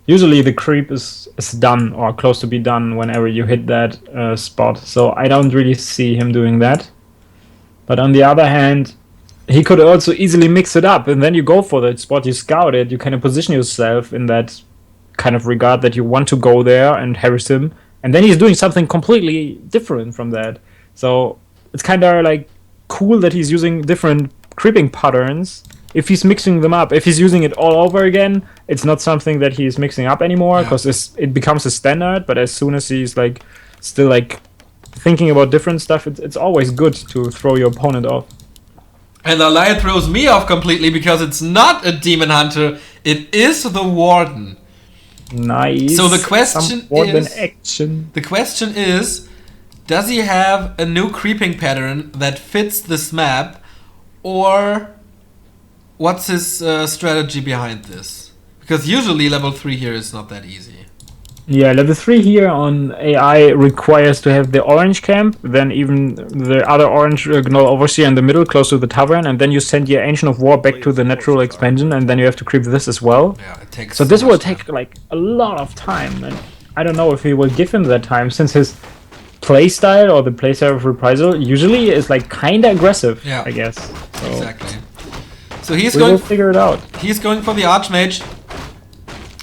usually the creep is done or close to be done whenever you hit that spot. So I don't really see him doing that. But on the other hand, he could also easily mix it up, and then you go for that spot, you scout it, you kind of position yourself in that kind of regard that you want to go there and harass him, and then he's doing something completely different from that. So it's kind of like cool that he's using different creeping patterns. If he's mixing them up, if he's using it all over again, it's not something that he's mixing up anymore, because it becomes a standard. But as soon as he's like still like thinking about different stuff, it's always good to throw your opponent off. And LawLiet throws me off completely, because it's not a Demon Hunter, it is the Warden. Nice. So the question action. The question is, does he have a new creeping pattern that fits this map, or what's his strategy behind this? Because usually level 3 here is not that easy. Yeah, level 3 here on AI requires to have the orange camp, then even the other orange Gnoll Overseer in the middle, close to the tavern, and then you send your Ancient of War back to the natural expansion, and then you have to creep this as well. Yeah, it takes so this will take like a lot of time, and I don't know if he will give him that time, since his playstyle or the playstyle of Reprisal usually is like kinda aggressive, yeah, I guess. So exactly. So he's we going. will figure it out. He's going for the Archmage.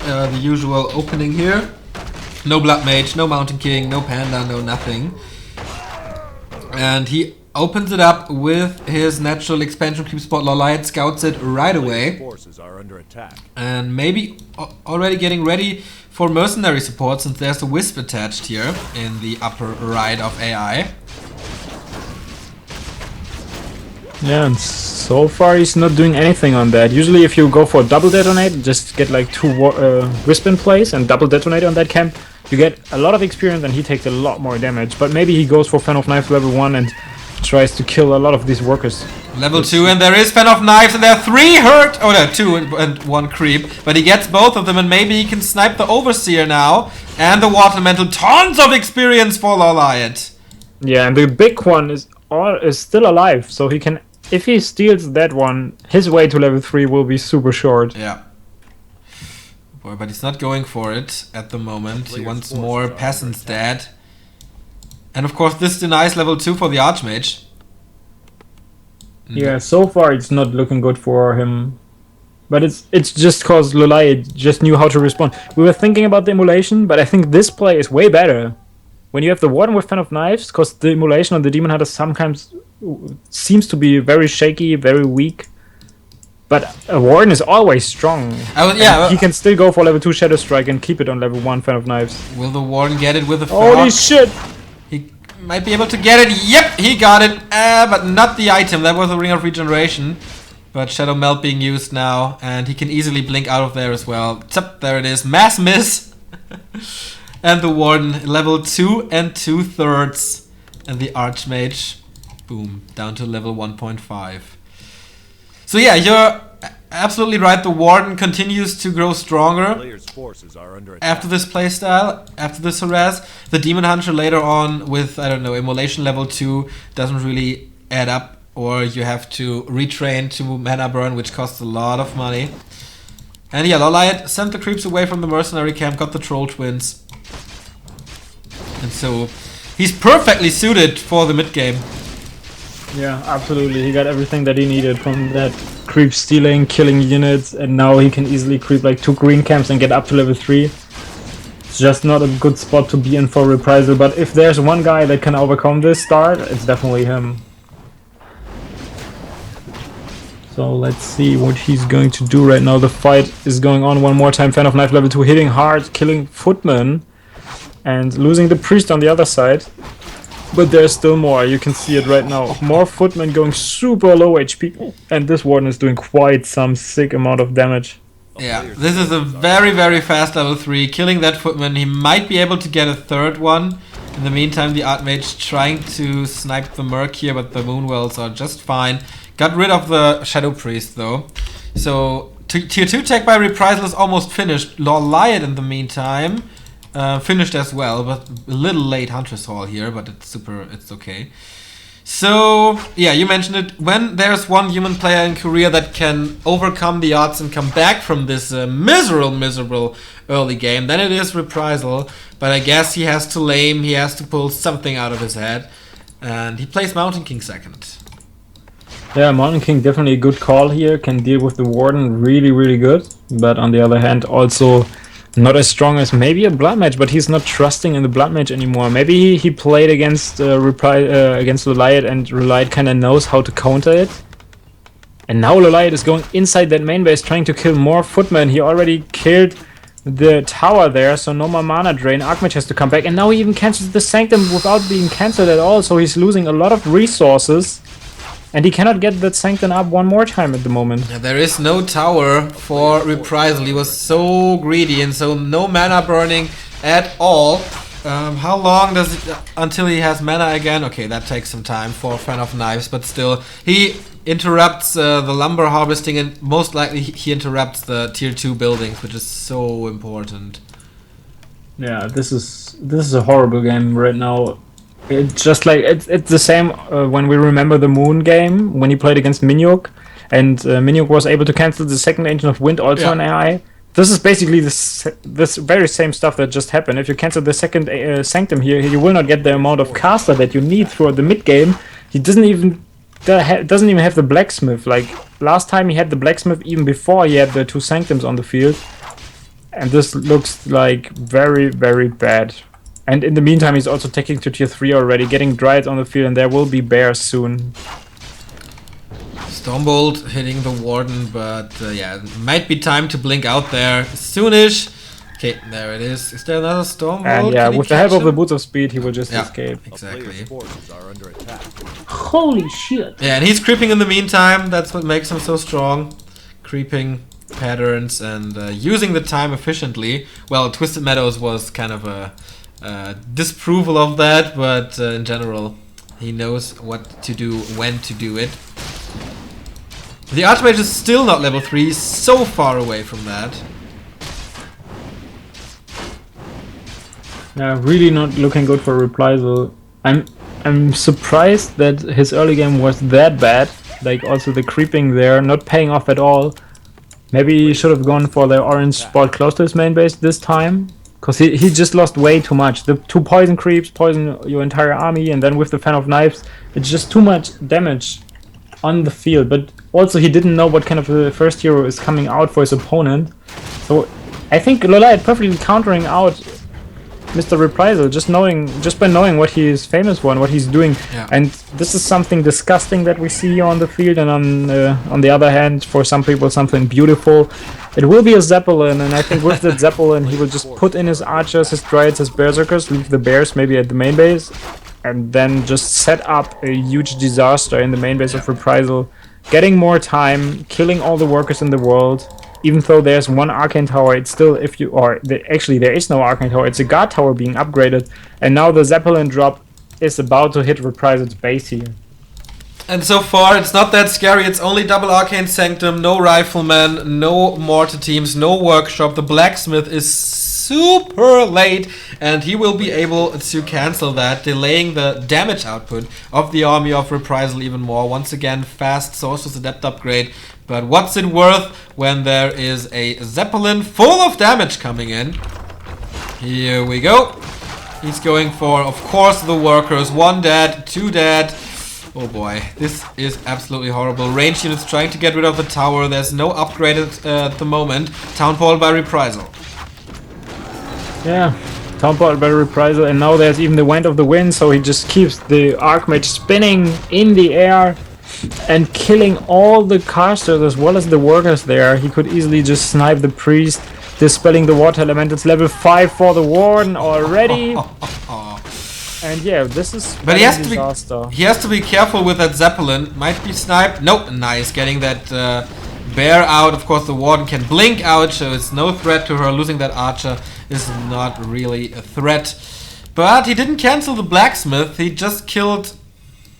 The usual opening here. No Blood Mage, no Mountain King, no Panda, no nothing. And he opens it up with his natural expansion creep spot. LawLiet scouts it right away. Forces are under attack. And maybe already getting ready for mercenary support, since there's a Wisp attached here in the upper right of AI. Yeah, and so far he's not doing anything on that. Usually if you go for double detonate, just get like 2 Wisp in place and double detonate on that camp, you get a lot of experience and he takes a lot more damage. But maybe he goes for Fan of Knives level 1 and tries to kill a lot of these workers. Level 2, and there is Fan of Knives, and there are 3 hurt. Oh no, 2 and 1 creep. But he gets both of them, and maybe he can snipe the Overseer now. And the Water Mantle. Tons of experience for LawLiet. Yeah, and the big one is still alive, so he can, if he steals that one, his way to level 3 will be super short. Yeah. Boy, but he's not going for it at the moment. He wants more peasants dead. And of course this denies level 2 for the Archmage. Yeah, so far it's not looking good for him. But it's just cause LawLiet just knew how to respond. We were thinking about the Immolation, but I think this play is way better. When you have the Warden with Fan of Knives, because the Immolation on the Demon Hunter sometimes seems to be very shaky, very weak. But a Warden is always strong. He can still go for level 2 Shadow Strike and keep it on level 1 Fan of Knives. Will the Warden get it with a Holy shit! He might be able to get it. Yep, he got it. But not the item. That was a Ring of Regeneration. But Shadow Melt being used now. And he can easily blink out of there as well. Except there it is. Mass miss. And the Warden, level 2 and 2/3. And the Archmage, boom, down to level 1.5. So yeah, you're absolutely right. The Warden continues to grow stronger Players' forces are under attack. after this playstyle, after this harass. The Demon Hunter later on with, I don't know, Immolation level 2 doesn't really add up. Or you have to retrain to mana burn, which costs a lot of money. And yeah, LawLiet sent the creeps away from the mercenary camp, got the Troll Twins. And so he's perfectly suited for the mid game. Yeah, absolutely. He got everything that he needed from that creep stealing, killing units, and now he can easily creep like 2 green camps and get up to level 3. It's just not a good spot to be in for Reprisal, but if there's one guy that can overcome this start, it's definitely him. So let's see what he's going to do right now. The fight is going on one more time. Fan of Knife level 2 hitting hard, killing Footman, and losing the Priest on the other side. But there's still more, you can see it right now. More Footmen going super low HP, and this Warden is doing quite some sick amount of damage. Yeah, this is a very, very fast level 3. Killing that Footman, he might be able to get a third one. In the meantime, the Archmage trying to snipe the Merc here, but the Moonwells are just fine. Got rid of the Shadow Priest though. So, tier 2 tech by Reprisal is almost finished. LawLiet in the meantime finished as well, but a little late Huntress Hall here, but it's okay. So, yeah, you mentioned it. When there's one human player in Korea that can overcome the odds and come back from this miserable early game, then it is Reprisal. But I guess he has to lame, he has to pull something out of his head. And he plays Mountain King second. Yeah, Mountain King definitely a good call here, can deal with the Warden really good. But on the other hand, also not as strong as maybe a Blood Mage, but he's not trusting in the Blood Mage anymore. Maybe he played against against LawLiet, and LawLiet kind of knows how to counter it. And now LawLiet is going inside that main base, trying to kill more Footmen. He already killed the tower there, so no more mana drain. Archmage has to come back, and now he even cancels the Sanctum without being cancelled at all, so he's losing a lot of resources. And he cannot get that Sanctum up one more time at the moment. Yeah, there is no tower for Reprisal. He was so greedy, and so no mana burning at all. How long does it until he has mana again? Okay, that takes some time for Fan of Knives, but still, he interrupts the lumber harvesting, and most likely he interrupts the tier 2 buildings, which is so important. Yeah, this is a horrible game right now. It's just like it's the same when we remember the Moon game when he played against Minyuk, and Minyuk was able to cancel the second Ancient of Wind also on AI. This is basically this very same stuff that just happened. If you cancel the second Sanctum here, you will not get the amount of caster that you need throughout the mid game. He doesn't even have the Blacksmith. Like last time he had the Blacksmith even before he had the 2 Sanctums on the field, and this looks like very bad. And in the meantime, he's also taking to tier 3 already, getting Dryads on the field, and there will be bears soon. Stormbolt hitting the Warden, but yeah, it might be time to blink out there soonish. Okay, there it is. Is there another Stormbolt? And yeah, with the help of the Boots of Speed, he will just escape. Exactly. Holy shit. Yeah, and he's creeping in the meantime. That's what makes him so strong. Creeping patterns and using the time efficiently. Well, Twisted Meadows was kind of a disapproval of that, but in general, he knows what to do, when to do it. The Archmage is still not level 3, so far away from that. Yeah, really not looking good for Reprisal. I'm surprised that his early game was that bad. Like also the creeping there, not paying off at all. Maybe he should have gone for the orange spot close to his main base this time. Because he just lost way too much. The 2 poison creeps poison your entire army, and then with the Fan of Knives, it's just too much damage on the field. But also he didn't know what kind of the first hero is coming out for his opponent. So I think LawLiet perfectly countering out Mr. Reprisal, just by knowing what he is famous for and what he's doing. Yeah. And this is something disgusting that we see on the field, and on the other hand, for some people, something beautiful. It will be a Zeppelin, and I think with the Zeppelin, he will just put in his archers, his Dryads, his Berserkers, leave the bears maybe at the main base, and then just set up a huge disaster in the main base of Reprisal, getting more time, killing all the workers in the world. Even though there's one Arcane Tower, it's still, actually there is no Arcane Tower, it's a Guard Tower being upgraded, and now the Zeppelin drop is about to hit Reprisal's base here. And so far, it's not that scary. It's only double Arcane Sanctum, no Rifleman, no Mortar Teams, no Workshop. The Blacksmith is super late, and he will be able to cancel that, delaying the damage output of the army of Reprisal even more. Once again, fast Sorcerer's Adept upgrade. But what's it worth when there is a Zeppelin full of damage coming in? Here we go. He's going for, of course, the workers. 1 dead, 2 dead. Oh boy, this is absolutely horrible. Range units trying to get rid of the tower. There's no upgrade at the moment. Town Hall by Reprisal. Yeah, Town Hall by Reprisal, and now there's even the Wind of the Wind, so he just keeps the Archmage spinning in the air and killing all the casters as well as the workers there. He could easily just snipe the priest, dispelling the water elementals. Level 5 for the Warden already. And yeah, this is but he has disaster. he has to be careful with that Zeppelin. Might be sniped. Nope, nice. Getting that bear out. Of course, the Warden can blink out, so it's no threat to her. Losing that archer is not really a threat. But he didn't cancel the blacksmith. He just killed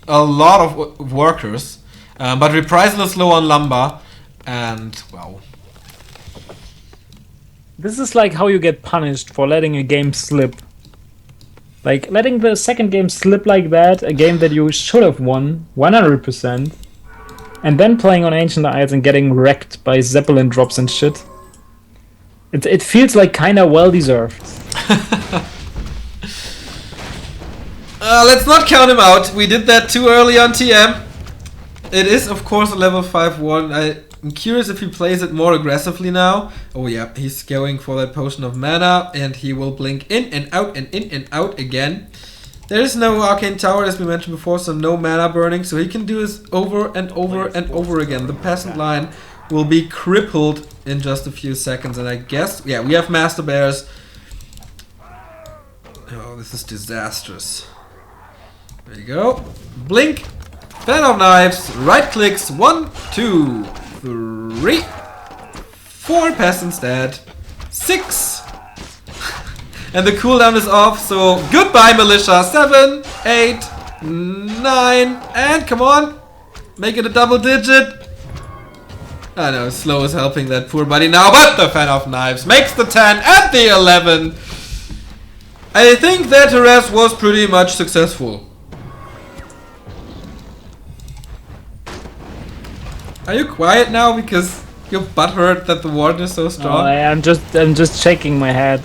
a lot of workers. But Reprisal is low on lumber. And, well... This is like how you get punished for letting a game slip. Like, letting the second game slip like that, a game that you should have won, 100%, and then playing on Ancient Isles and getting wrecked by Zeppelin drops and shit. It feels like kinda well-deserved. Let's not count him out. We did that too early on TM. It is, of course, a level 5 Warden. I'm curious if he plays it more aggressively now. Oh yeah, he's going for that potion of mana, and he will blink in and out again. There is no arcane tower, as we mentioned before, so no mana burning, so he can do this over and over and over again. The peasant line will be crippled in just a few seconds, and I guess, yeah, we have Master Bears. Oh, this is disastrous. There you go. Blink. Fan of Knives. Right clicks. 1, 2, 3, 4 peasants dead. 6. And the cooldown is off, so goodbye militia. 7, 8, 9, and come on. Make it a double digit. I know, slow is helping that poor buddy now, but the Fan of Knives makes the 10 and the 11. I think that harass was pretty much successful. Are you quiet now because you're butthurt that the Warden is so strong? Oh, I'm just shaking my head.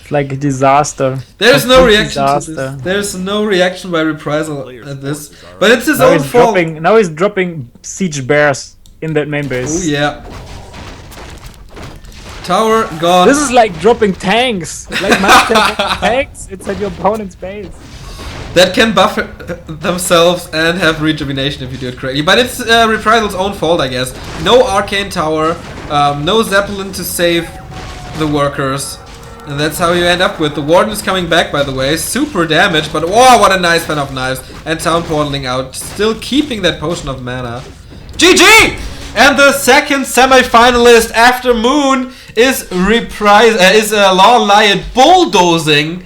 It's like a disaster. There's no reaction to this. There's no reaction by Reprisal at this. But it's his own fault. Now he's dropping siege bears in that main base. Oh yeah. Tower gone. This is like dropping tanks. Like master tanks. It's at your opponent's base. That can buff themselves and have rejuvenation if you do it correctly. But it's Reprisal's own fault, I guess. No arcane tower, no Zeppelin to save the workers. And that's how you end up with. The Warden is coming back, by the way. Super damage, but oh, what a nice Fan of Knives. And Town portaling out, still keeping that potion of mana. GG! And the second semi-finalist after Moon is LawLiet bulldozing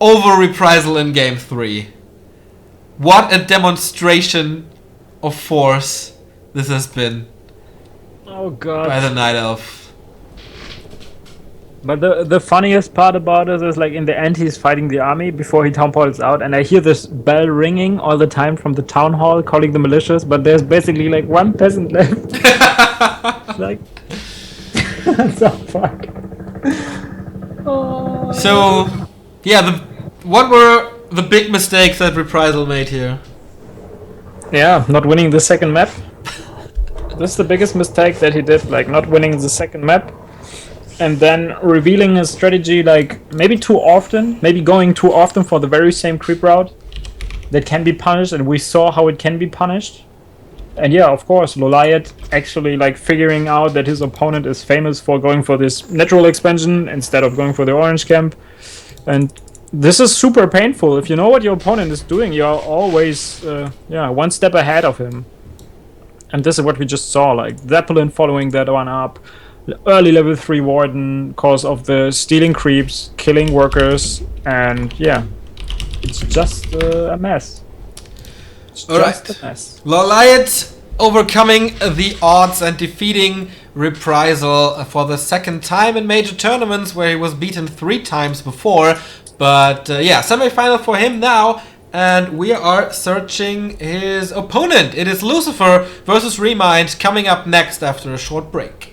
over Reprisal in Game 3. What a demonstration of force this has been. Oh god. By the Night Elf. But the funniest part about it is, like, in the end he's fighting the army before he town portals out, and I hear this bell ringing all the time from the town hall calling the militias, but there's basically like one peasant left. Like, so fuck. Oh. So, yeah, what were the big mistakes that Reprisal made here? Yeah, not winning the second map. This is the biggest mistake that he did, like not winning the second map. And then revealing his strategy, like, maybe too often, maybe going too often for the very same creep route that can be punished, and we saw how it can be punished. And yeah, of course, LawLiet actually, like, figuring out that his opponent is famous for going for this natural expansion instead of going for the orange camp. And this is super painful. If you know what your opponent is doing, you're always, one step ahead of him. And this is what we just saw, like, Zeppelin following that one up. Early level 3 Warden cause of the stealing creeps, killing workers, and yeah, it's just a mess. It's just a mess. LawLiet overcoming the odds and defeating Reprisal for the second time in major tournaments, where he was beaten 3 times before. But yeah, semi-final for him now, and we are searching his opponent. It is Lucifer versus Remind, coming up next after a short break.